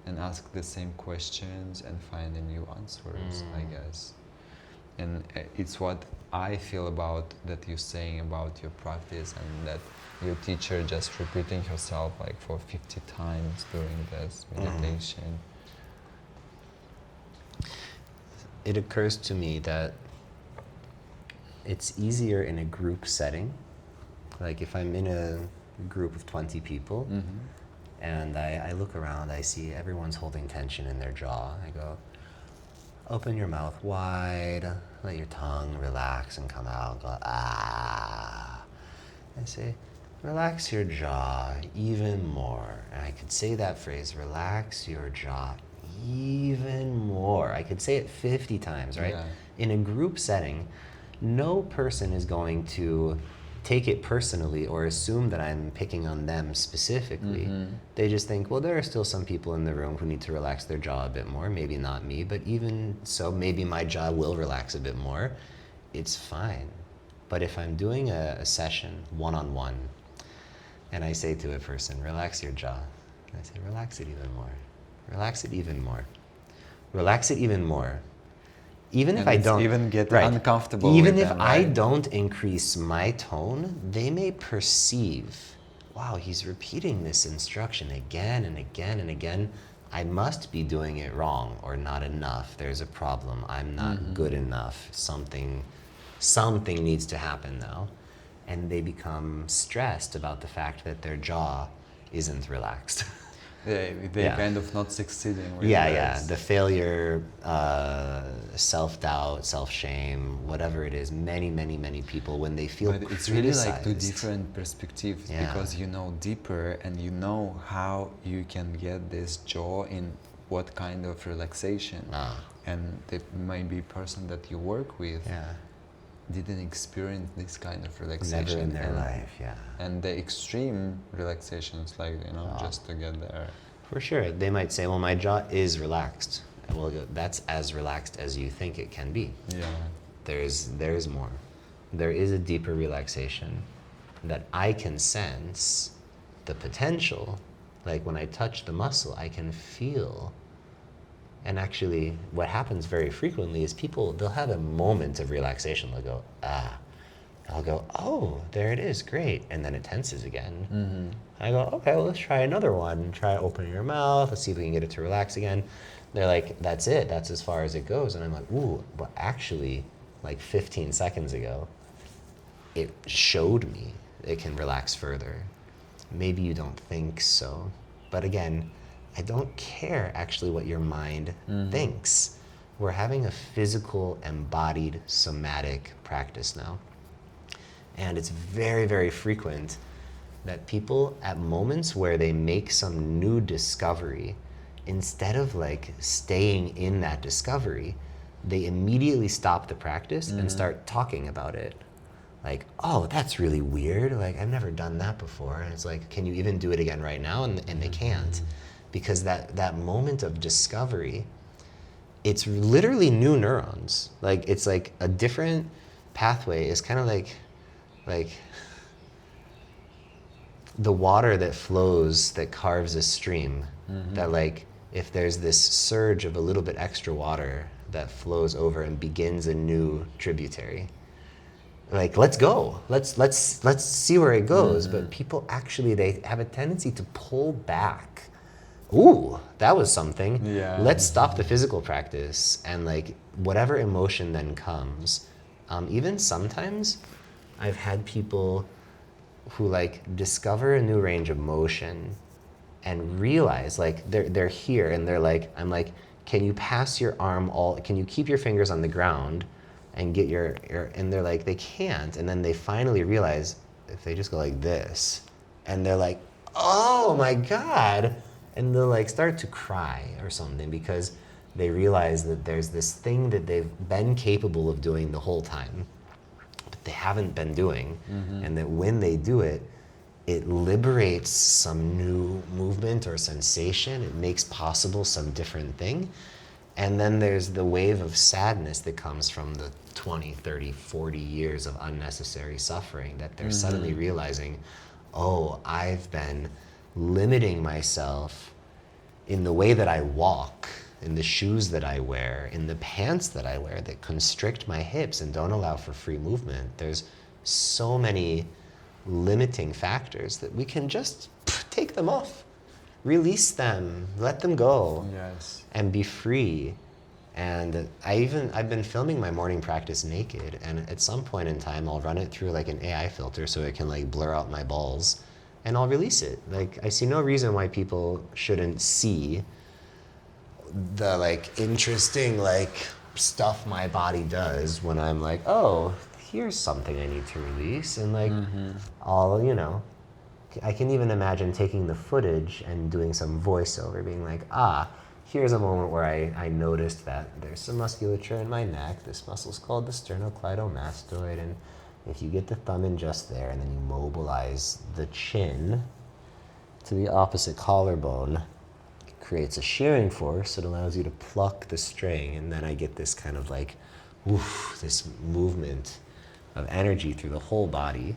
and ask the same questions and find the new answers, I guess. And it's what I feel about that you're saying about your practice, and that your teacher just repeating herself like for 50 times during this meditation. It occurs to me that it's easier in a group setting. Like if I'm in a group of 20 people and I look around, I see everyone's holding tension in their jaw. I go, open your mouth wide, let your tongue relax and come out. Go, ah. I say, relax your jaw even more. And I could say that phrase, relax your jaw even more. I could say it 50 times, right? Yeah. In a group setting, no person is going to take it personally or assume that I'm picking on them specifically. They just think, well, there are still some people in the room who need to relax their jaw a bit more. Maybe not me, but even so, maybe my jaw will relax a bit more. It's fine. But if I'm doing a session one-on-one and I say to a person, relax your jaw, and I say, relax it even more. Relax it even more. Relax it even more. Even if And I it's don't even get right, uncomfortable even with if them, I right? don't increase my tone, they may perceive, wow, he's repeating this instruction again and again and again. I must be doing it wrong or not enough. There's a problem. I'm not good enough. Something needs to happen now. And they become stressed about the fact that their jaw isn't relaxed. They Yeah. kind of not succeeding with Yeah, this. the failure, self-doubt, self-shame, whatever it is, many people, when they feel But it's criticized. really like two different perspectives, Yeah. because you know deeper and you know how you can get this joy in what kind of relaxation. And the maybe person that you work with Yeah, didn't experience this kind of relaxation. never in their and, life, yeah. And the extreme relaxations, like, you know, just to get there. For sure, they might say, well, my jaw is relaxed. And we'll go, that's as relaxed as you think it can be. Yeah. There's more. There is a deeper relaxation that I can sense the potential. Like when I touch the muscle, I can feel. And actually, what happens very frequently is people, they'll have a moment of relaxation. They'll go, ah. I'll go, oh, there it is, great. And then it tenses again. I go, okay, well, let's try another one. Try opening your mouth. Let's see if we can get it to relax again. They're like, that's it. That's as far as it goes. And I'm like, ooh, but actually, like 15 seconds ago, it showed me it can relax further. Maybe you don't think so. But again, I don't care actually what your mind thinks. We're having a physical, embodied, somatic practice now. And it's very frequent that people at moments where they make some new discovery, instead of like staying in that discovery, they immediately stop the practice and start talking about it. Like, oh, that's really weird. Like, I've never done that before. And it's like, can you even do it again right now? And they can't. Because that moment of discovery, it's literally new neurons. Like, it's like a different pathway. It's kind of like the water that flows, that carves a stream. That like, if there's this surge of a little bit extra water that flows over and begins a new tributary, like, let's go, let's see where it goes. But people actually, they have a tendency to pull back. Ooh, that was something. Yeah. Let's stop the physical practice, and like whatever emotion then comes. Even sometimes I've had people who like discover a new range of motion and realize, like, they're here and they're like, I'm like, can you pass your arm can you keep your fingers on the ground and get your, and they're like, they can't. And then they finally realize, if they just go like this, and they're like, oh my God. And they'll like start to cry or something, because they realize that there's this thing that they've been capable of doing the whole time, but they haven't been doing. And that when they do it, it liberates some new movement or sensation. It makes possible some different thing. And then there's the wave of sadness that comes from the 20, 30, 40 years of unnecessary suffering, that they're suddenly realizing, oh, I've been limiting myself in the way that I walk, in the shoes that I wear, in the pants that I wear that constrict my hips and don't allow for free movement. There's so many limiting factors that we can just take them off, release them, let them go. Yes. And be free. And I've been filming my morning practice naked, and at some point in time I'll run it through like an AI filter so it can like blur out my balls, and I'll release it. Like, I see no reason why people shouldn't see the like interesting like stuff my body does when I'm like, oh, here's something I need to release. And like, I'll, you know, I can even imagine taking the footage and doing some voiceover, being like, here's a moment where I noticed that there's some musculature in my neck. This muscle's called the sternocleidomastoid, and if you get the thumb in just there and then you mobilize the chin to the opposite collarbone, it creates a shearing force that allows you to pluck the string, and then I get this kind of like, woof, this movement of energy through the whole body.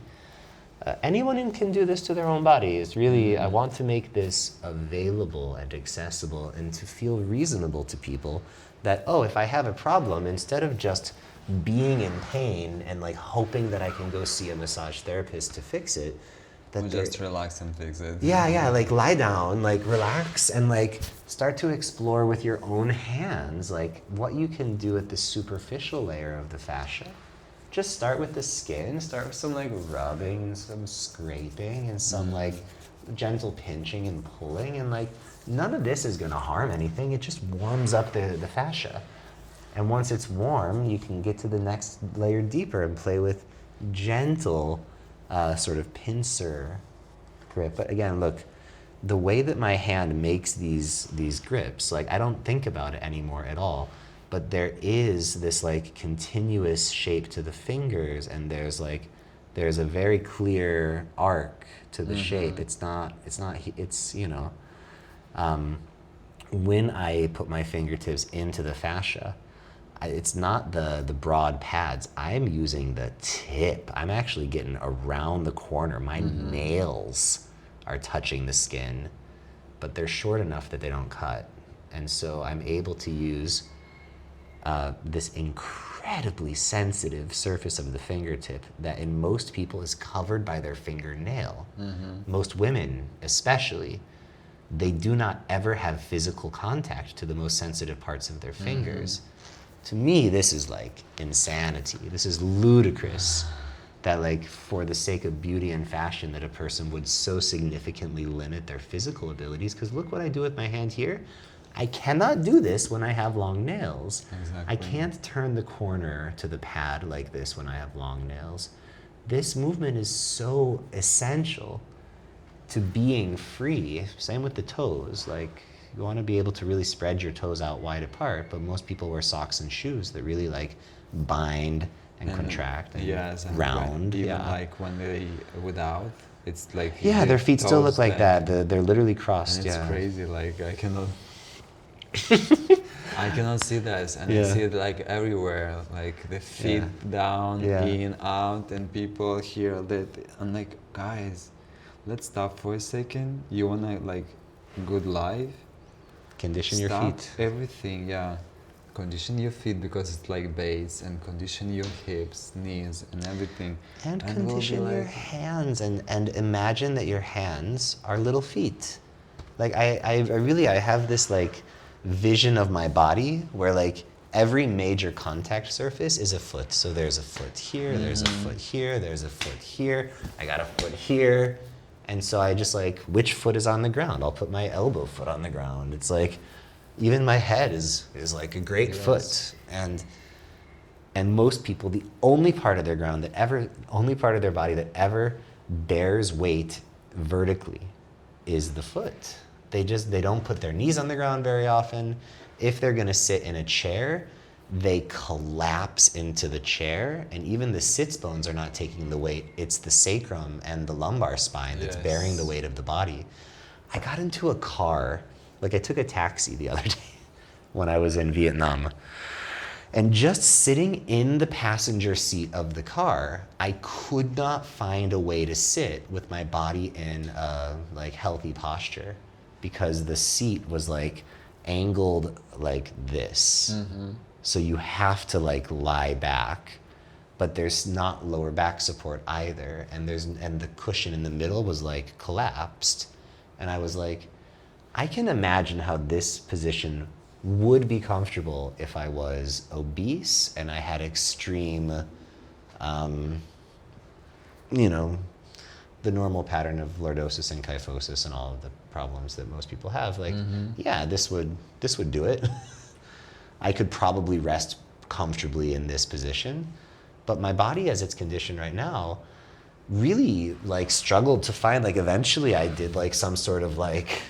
Anyone who can do this to their own body is really, I want to make this available and accessible and to feel reasonable to people that, oh, if I have a problem, instead of just being in pain and like hoping that I can go see a massage therapist to fix it, that Just relax and fix it. yeah, like lie down, like relax, and like start to explore with your own hands, like what you can do at the superficial layer of the fascia. Just start with the skin, start with some like rubbing and some scraping and some like gentle pinching and pulling, and like none of this is gonna harm anything. It just warms up the fascia. And once it's warm, you can get to the next layer deeper and play with gentle sort of pincer grip. But again, look, the way that my hand makes these grips, like I don't think about it anymore at all. But there is this like continuous shape to the fingers, and there's a very clear arc to the shape. It's you know, when I put my fingertips into the fascia, it's not the broad pads. I'm using the tip. I'm actually getting around the corner. My nails are touching the skin, but they're short enough that they don't cut. And so I'm able to use this incredibly sensitive surface of the fingertip that in most people is covered by their fingernail. Most women especially, they do not ever have physical contact to the most sensitive parts of their fingers. To me, this is like insanity. This is ludicrous that like for the sake of beauty and fashion that a person would so significantly limit their physical abilities, because look what I do with my hand here. I cannot do this when I have long nails. Exactly. I can't turn the corner to the pad like this when I have long nails. This movement is so essential to being free. Same with the toes. Like, you want to be able to really spread your toes out wide apart, but most people wear socks and shoes that really like bind and contract and yes, and round. even Yeah. like when they without, it's like Yeah, the their feet still look toes like bend. that. They're literally crossed. And it's Yeah. crazy. Like I cannot, I cannot see this, and I Yeah. see it like everywhere. Like the feet down, Yeah. in, out, and people here. That I'm like, guys, let's stop for a second. You wanna like good life? Condition your Stop feet. everything. Yeah, condition your feet because it's like base, and condition your hips, knees, and everything. And we'll be condition your like, hands and imagine that your hands are little feet. Like I really I have this like vision of my body where like every major contact surface is a foot. So there's a foot here, there's a foot here, there's a foot here, I got a foot here. And so I just like, which foot is on the ground? I'll put my elbow foot on the ground. It's like, even my head is like a great Yes. foot. And most people, the only part of their only part of their body that ever bears weight vertically is the foot. They don't put their knees on the ground very often. If they're gonna sit in a chair, they collapse into the chair, and even the sits bones are not taking the weight. It's the sacrum and the lumbar spine that's Yes. bearing the weight of the body. I got into a car, like I took a taxi the other day when I was in Vietnam. And just sitting in the passenger seat of the car, I could not find a way to sit with my body in a like healthy posture because the seat was like angled like this. So you have to like lie back, but there's not lower back support either. And the cushion in the middle was like collapsed. And I was like, I can imagine how this position would be comfortable if I was obese and I had extreme, the normal pattern of lordosis and kyphosis and all of the problems that most people have. Like, yeah, this would do it. I could probably rest comfortably in this position, but my body as it's conditioned right now really like struggled to find, like eventually I did like some sort of like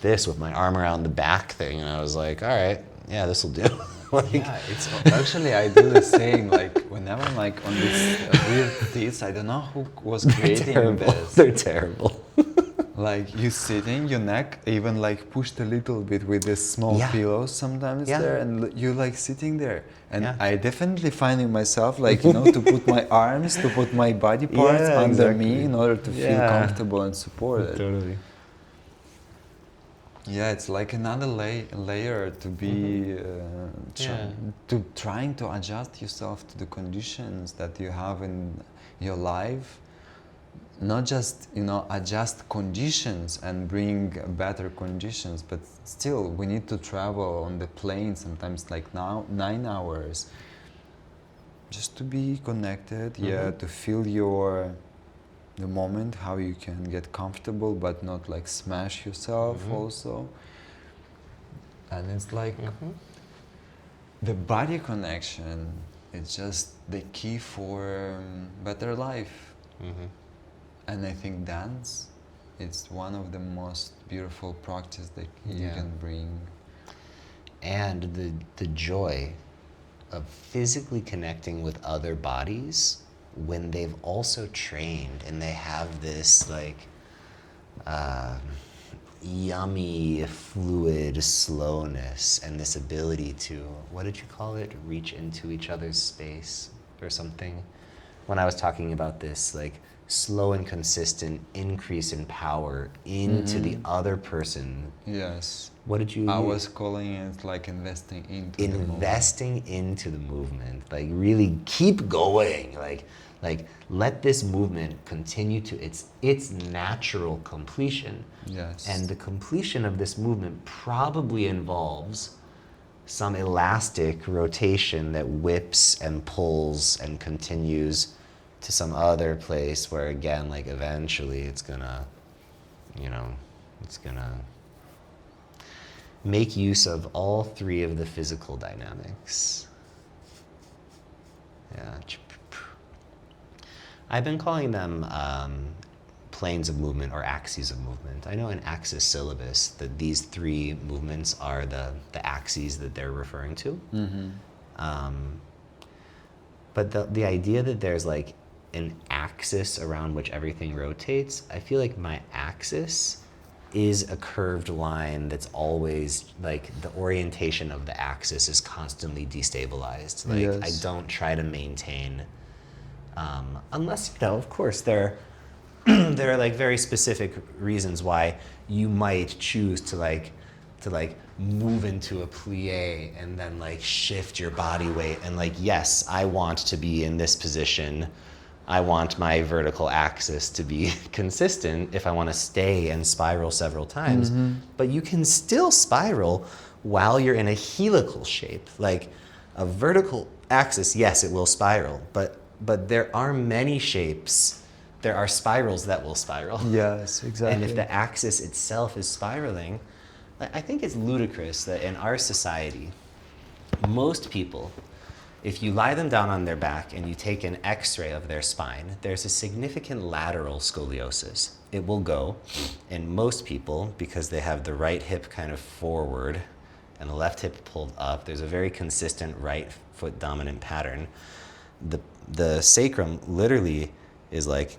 this with my arm around the back thing, and I was like, all right, yeah, this will do. Like, yeah, it's actually I do the same. Like whenever I'm like on these weird seats, I don't know who was creating terrible. this. They're terrible. Like you sitting, your neck even like pushed a little bit with this small Yeah. pillows sometimes Yeah. there, and you like sitting there. And Yeah. I definitely finding myself like to put my arms, to put my body parts Yeah, under exactly. me in order to feel Yeah. comfortable and supported. Totally. Yeah, it's like another layer to be to trying to adjust yourself to the conditions that you have in your life. Not just adjust conditions and bring better conditions, but still we need to travel on the plane sometimes like now 9 hours just to be connected, to feel the moment, how you can get comfortable but not like smash yourself also. And it's like the body connection is just the key for better life. And I think dance is one of the most beautiful practice that you can bring. And the joy of physically connecting with other bodies when they've also trained and they have this like yummy fluid slowness and this ability to, what did you call it, reach into each other's space or something, when I was talking about this like slow and consistent increase in power into the other person. Yes. What did you I was calling it like investing into the movement. Investing into the movement, like really keep going, like let this movement continue to its natural completion. Yes. And the completion of this movement probably involves some elastic rotation that whips and pulls and continues to some other place where again, like eventually it's gonna make use of all three of the physical dynamics. Yeah. I've been calling them planes of movement or axes of movement. I know in Axis syllabus that these 3 movements are the axes that they're referring to. But the idea that there's like an axis around which everything rotates, I feel like my axis is a curved line that's always like the orientation of the axis is constantly destabilized. Like Yes. I don't try to maintain, unless, you know, of course there are like very specific reasons why you might choose to move into a plie and then like shift your body weight and like, yes, I want to be in this position. I want my vertical axis to be consistent if I want to stay and spiral several times. But you can still spiral while you're in a helical shape. Like a vertical axis, yes, it will spiral, but there are many shapes. There are spirals that will spiral. Yes, exactly. And if the axis itself is spiraling, I think it's ludicrous that in our society, most people, if you lie them down on their back and you take an x-ray of their spine, there's a significant lateral scoliosis. It will go in most people because they have the right hip kind of forward and the left hip pulled up. There's a very consistent right foot dominant pattern. The sacrum literally is like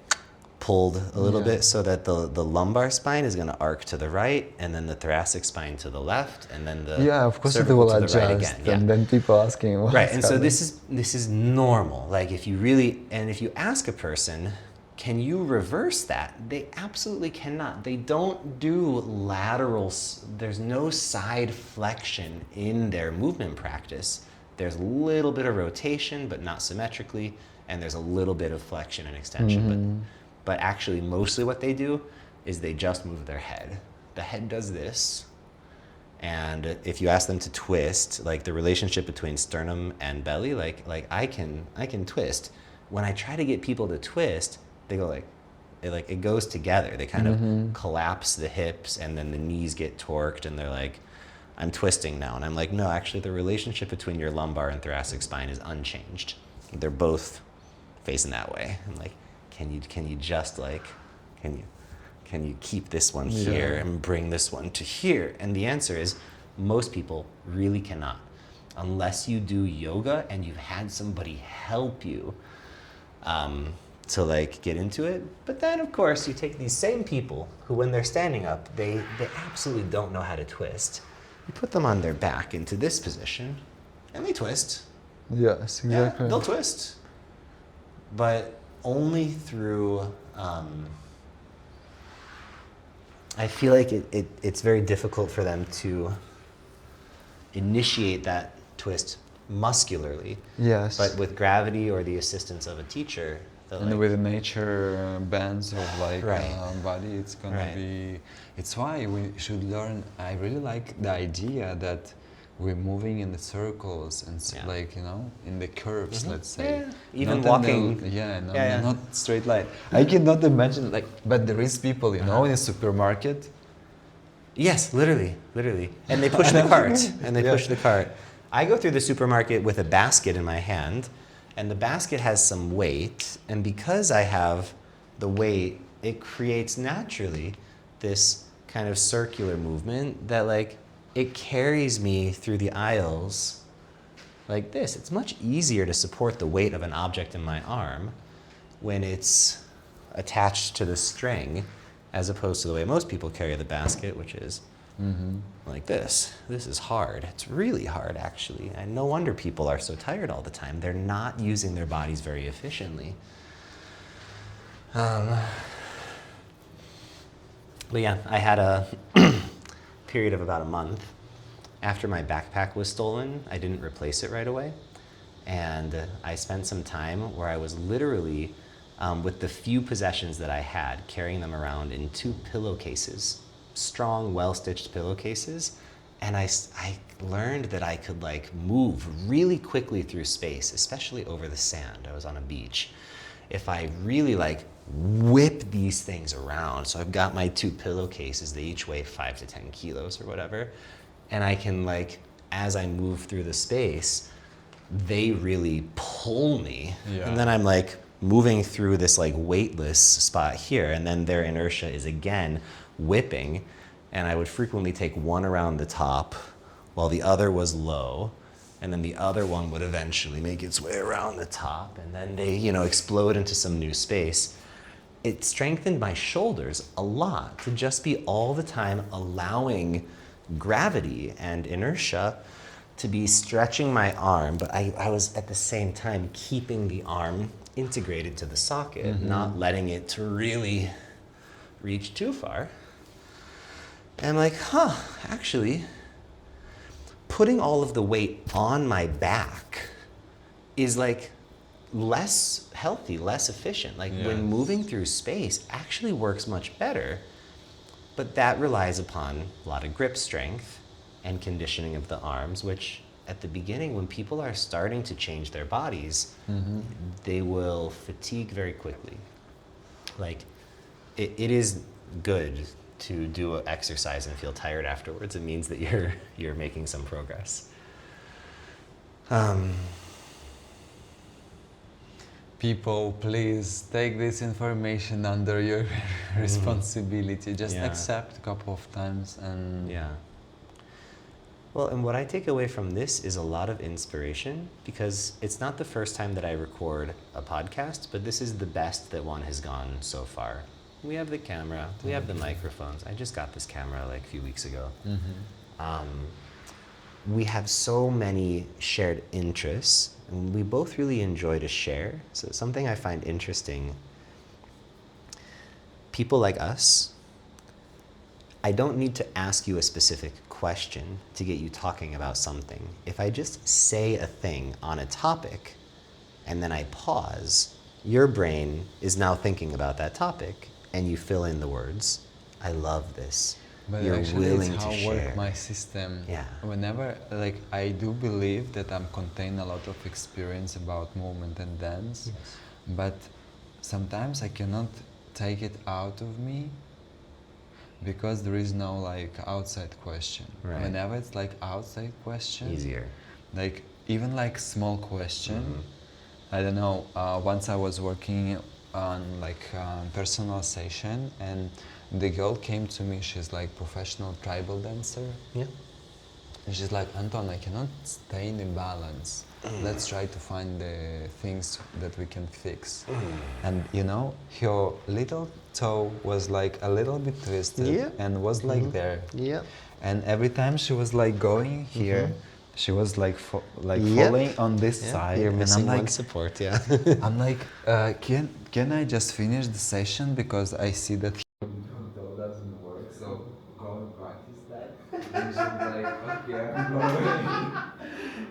pulled a little bit so that the lumbar spine is going to arc to the right and then the thoracic spine to the left and then the of course it cervical will to the adjust right again. and then people asking what's Right, and so happening. this is normal. Like if you ask a person, can you reverse that? They absolutely cannot. They don't do laterals. There's no side flexion in their movement practice. There's a little bit of rotation, but not symmetrically, and there's a little bit of flexion and extension. But actually, mostly what they do is they just move their head. The head does this, and if you ask them to twist, like the relationship between sternum and belly, like I can twist. When I try to get people to twist, they go it goes together. They kind of collapse the hips, and then the knees get torqued, and they're like, I'm twisting now. And I'm like, no, actually the relationship between your lumbar and thoracic spine is unchanged. They're both facing that way. I'm like, can you just like, can you keep this one here and bring this one to here? And the answer is most people really cannot, unless you do yoga and you've had somebody help you to like get into it. But then of course you take these same people who when they're standing up, they absolutely don't know how to twist. You put them on their back into this position and they twist. Yes, exactly. Yeah, they'll twist. But only through, I feel like it's very difficult for them to initiate that twist muscularly. Yes. But with gravity or the assistance of a teacher, And with the nature bands of like body, it's gonna be. It's why we should learn. I really like the idea that we're moving in the circles and like in the curves. Let's say even not walking. Not straight line. I cannot imagine but there is people in a supermarket. Yes, literally, and they push the cart. I go through the supermarket with a basket in my hand. And the basket has some weight, and because I have the weight, it creates naturally this kind of circular movement that like it carries me through the aisles like this. It's much easier to support the weight of an object in my arm when it's attached to the string as opposed to the way most people carry the basket, which is like this. This is hard. It's really hard, actually. And no wonder people are so tired all the time. They're not using their bodies very efficiently. But yeah, I had a period of about a month. After my backpack was stolen, I didn't replace it right away. And I spent some time where I was literally, with the few possessions that I had, carrying them around in 2 pillowcases. Strong, well-stitched pillowcases, and I learned that I could like move really quickly through space, especially over the sand. I was on a beach. If I really like whip these things around, so I've got my 2 pillowcases, they each weigh 5 to 10 kilos or whatever, and I can like, as I move through the space, they really pull me, and then I'm like moving through this like weightless spot here, and then their inertia is again whipping, and I would frequently take one around the top while the other was low, and then the other one would eventually make its way around the top, and then they, explode into some new space. It strengthened my shoulders a lot to just be all the time allowing gravity and inertia to be stretching my arm, but I was at the same time keeping the arm integrated to the socket, not letting it to really reach too far. And I'm like, actually, putting all of the weight on my back is like less healthy, less efficient. Like when moving through space actually works much better, but that relies upon a lot of grip strength and conditioning of the arms, which at the beginning, when people are starting to change their bodies, they will fatigue very quickly. Like it is good to do an exercise and feel tired afterwards. It means that you're making some progress. People, please take this information under your responsibility. Just accept a couple of times and Well, and what I take away from this is a lot of inspiration, because it's not the first time that I record a podcast, but this is the best that one has gone so far. We have the camera, we have the microphones. I just got this camera like a few weeks ago. We have so many shared interests, and we both really enjoy to share. So something I find interesting, people like us, I don't need to ask you a specific question to get you talking about something. If I just say a thing on a topic and then I pause, your brain is now thinking about that topic and you fill in the words. I love this. But You're actually willing it's how to share. work my system. Yeah. Whenever, like, I do believe that I'm contain a lot of experience about movement and dance, but sometimes I cannot take it out of me because there is no like outside question. Right. Whenever it's like outside question, Easier. like even like small question, I don't know, once I was working on like personal session and the girl came to me, she's like professional tribal dancer. Yeah. And she's like, Anton, I cannot stay in the balance. Let's try to find the things that we can fix. And you know, her little toe was like a little bit twisted and was like there. Yeah. And every time she was like going here, she was like falling on this side. You're and missing I'm like, one support, yeah. I'm like, can I just finish the session because I see that doesn't work, so go and practice that. And she's like, okay, I'm going.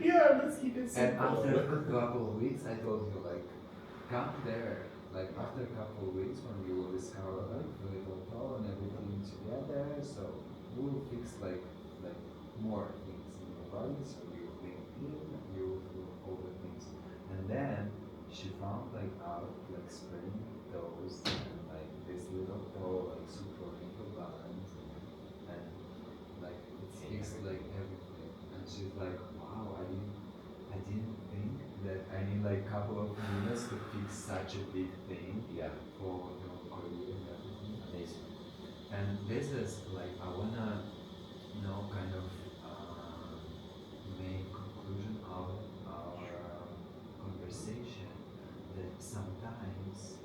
Yeah, let's keep it And simple. after a couple of weeks, I told her like, come there. Like after a couple of weeks, when you will discover like the little toe and everything together, so we'll fix like more things in your body. So you think you will feel all the things, and then she found like out like spring toes and like this little toe like super into balance and like it fixed like everything. And she's like, wow, I didn't think that I need like a couple of minutes to fix such a big thing. Yeah. For your career and everything. Amazing. And this is like I wanna kind of make conclusion of our conversation that sometimes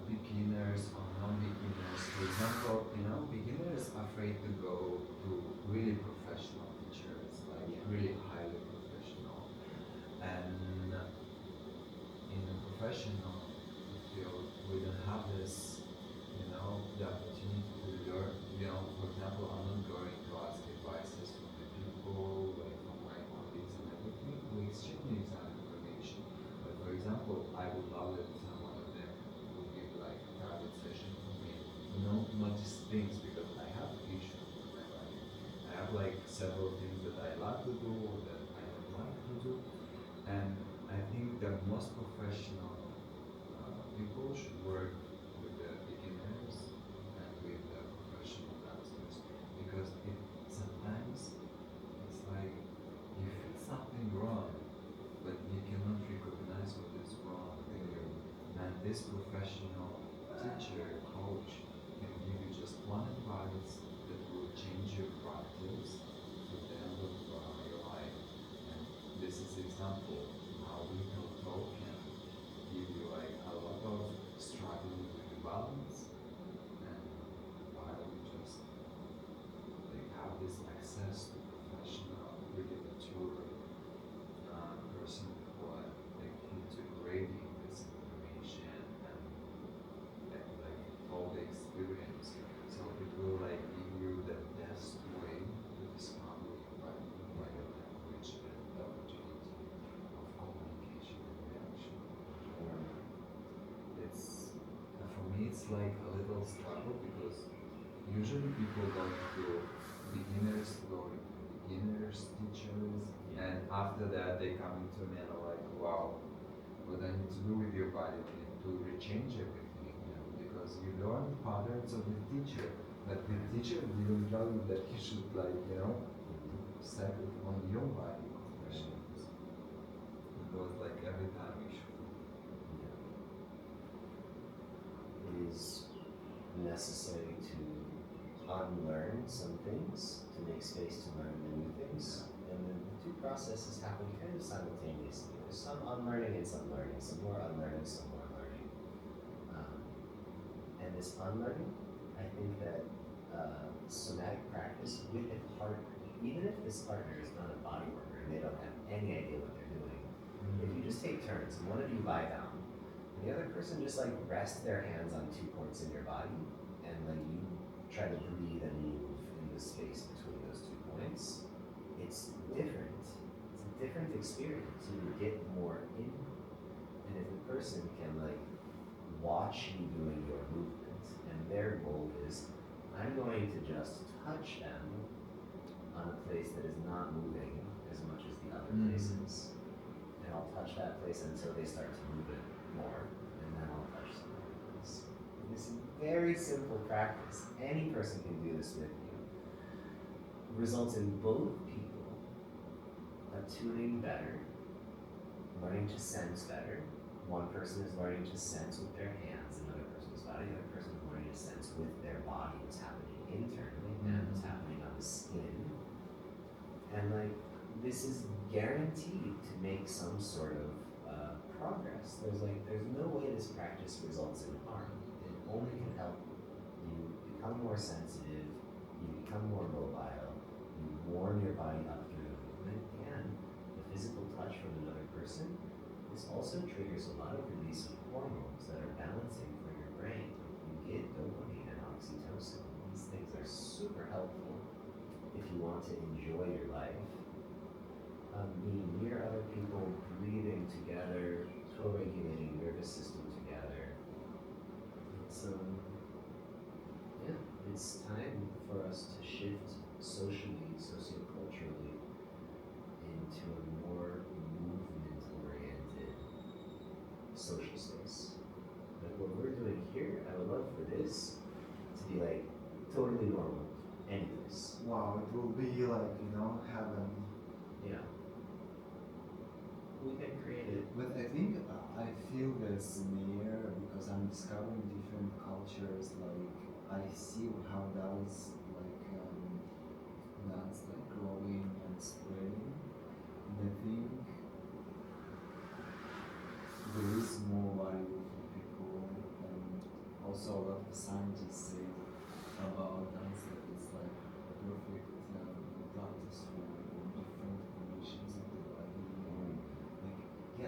beginners or non-beginners, for example, beginners are afraid to go to really professional teachers, like really highly professional. And in a professional field, we don't have this, the opportunity to learn. For example, I'm not going to ask advices from the people, like from my colleagues and everything. We exchange some information. But for example, I would love that someone of them would give like a private session for me. Not just things, because I have issues with my body. I have like several things that I like to do or that I don't like to do. And I think the most professional people should work with the beginners and with the professional dancers, because sometimes it's like you feel something wrong, but you cannot recognize what is wrong in your this professional teacher, coach, can give you just one advice that will change your practice to the end of your life. And this is example how we can talk can give you like a lot of struggling with the balance, and while we just like have this access to professional, really mature person who are like integrating this information and like all the experience. So it will like give you the best way to discover by your language and the opportunity of communication and reaction. It's for me it's like a little struggle because usually people go to beginners teachers, and after that they come into me and are like, wow, what I need to do with your body to rechange everything, because you learn patterns of the teacher, but the teacher didn't tell you that you should set it on your body questions. It was like every time you should. It is necessary to unlearn some things to make space to learn the new things. And the two processes happen kind of simultaneously. There's some unlearning and some learning, some more unlearning, some more learning. And this unlearning, I think that somatic practice with a partner, even if this partner is not a body worker and they don't have any idea what they're doing, if you just take turns and one of you lie down, and the other person just like rest their hands on 2 points in your body, and like you try to breathe and move in the space between those 2 points, it's different. It's a different experience. You get more in. And if the person can like watch you doing your movement, and their goal is, I'm going to just touch them on a place that is not moving as much as the other places. And I'll touch that place until they start to move it more, and then I'll touch something else. This very simple practice, any person can do this with you, results in both people attuning better, learning to sense better. One person is learning to sense with their hands, another person's body, the other person is learning to sense with their body what's happening internally and what's happening on the skin. And like, this is guaranteed to make some sort of progress. There's no way this practice results in harm. It only can help you become more sensitive, you become more mobile, you warm your body up through the movement, and the physical touch from another person. This also triggers a lot of release of hormones that are balancing for your brain. You get dopamine and oxytocin. These things are super helpful if you want to enjoy your life. Being near other people, breathing together, co-regulating nervous system together. So, yeah, it's time for us to shift socially, socioculturally, into a more movement-oriented social space. Like what we're doing here, I would love for this to be like totally normal, anyways. Wow, it will be like, heaven. Yeah. We can create it. But I think I feel this near because I'm discovering different cultures. Like I see how that's growing and spreading. And I think there is more value for people, and also a lot of scientists say about dance that it's like a perfect practice for different conditions of the body.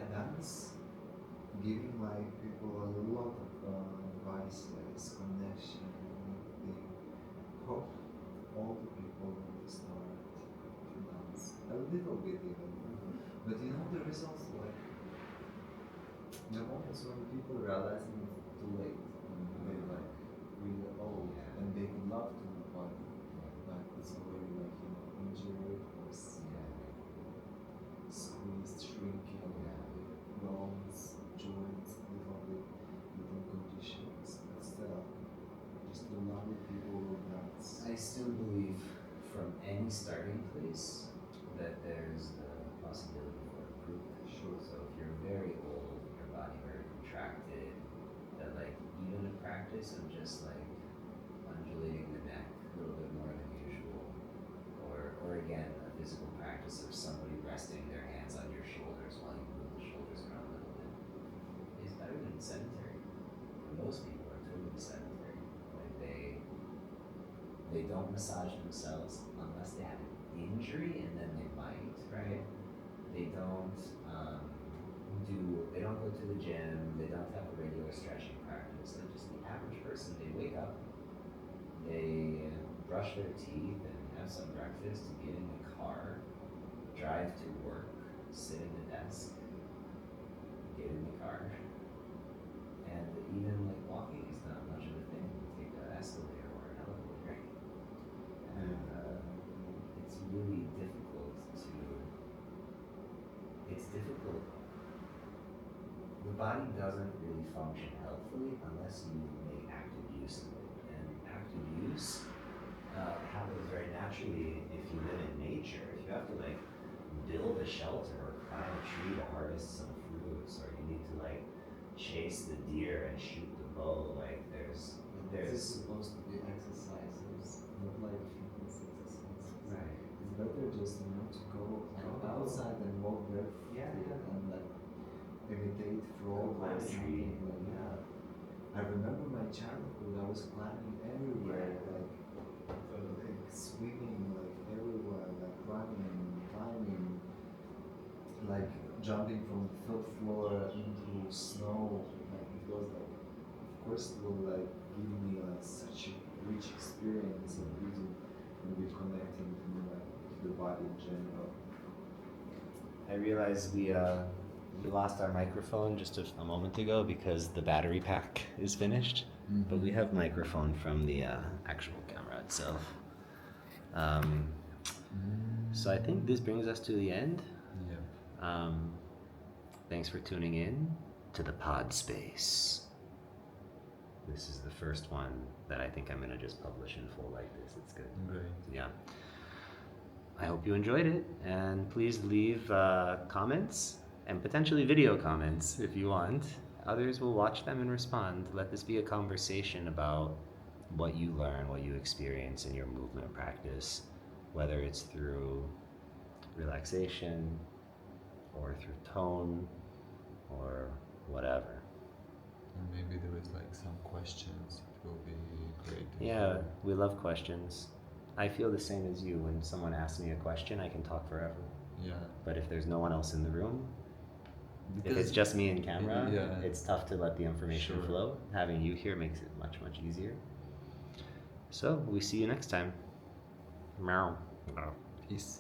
Dance giving people a lot of advices, connection. They hope all the people will start to dance a little bit even. But the results the moments when people realizing it's too late, and they're really old, and they would love to, but it's already injured or squeezed, shrinking, bones, joints, little conditions. But still, just a lot of people will dance. I still believe from any starting place that there's the possibility for improvement. Sure. So if you're very old, your body very contracted, that like even a practice of just like undulating the neck a little bit more than usual, or again a physical practice of somebody resting their hands on your shoulders while you move the shoulders around a little bit is better than sedentary. Most people are totally sedentary. Like they don't massage themselves unless they have an injury, and then they might, right? They don't they don't go to the gym, they don't have a regular stretching practice. Like just the average person, they wake up, they brush their teeth and have some breakfast, get in the car, drive to work, sit in the desk, get in the car. And even like walking is not much of a thing. You take an escalator or an elevator. And it's really difficult to, it's difficult. The body doesn't really function healthfully unless you make active use of it. And active use happens very naturally if you live in nature. If you have to like build a shelter or climb a tree to harvest some fruits, or you need to like chase the deer and shoot the bow, like there's This is supposed to be exercises, not like fitness exercises. right. It's better just to go outside and walk barefoot and like imitate frog or Climb a tree. something like that. I remember my childhood. I was climbing everywhere, like swimming, like everywhere, like running, climbing, like jumping from the third floor into snow. Like it was like, of course, it will like give me like such a rich experience of really maybe connecting to like to the body in general. I realized we lost our microphone just a moment ago because the battery pack is finished. But we have microphone from the actual camera itself. So I think this brings us to the end. Yeah. Thanks for tuning in to the Pod Space. This is the first one that I think I'm gonna just publish in full like this. It's good. Great. Yeah. I hope you enjoyed it, and please leave comments and potentially video comments if you want. Others will watch them and respond. Let this be a conversation about what you learn, what you experience in your movement practice, whether it's through relaxation or through tone or whatever. And maybe there is like some questions. It will be great. Yeah, we love questions. I feel the same as you. When someone asks me a question, I can talk forever. Yeah. But if there's no one else in the room, if Because it's just me and camera, yeah. it's tough to let the information Sure. flow. Having you here makes it much, much easier. So we see you next time. Meow. Peace.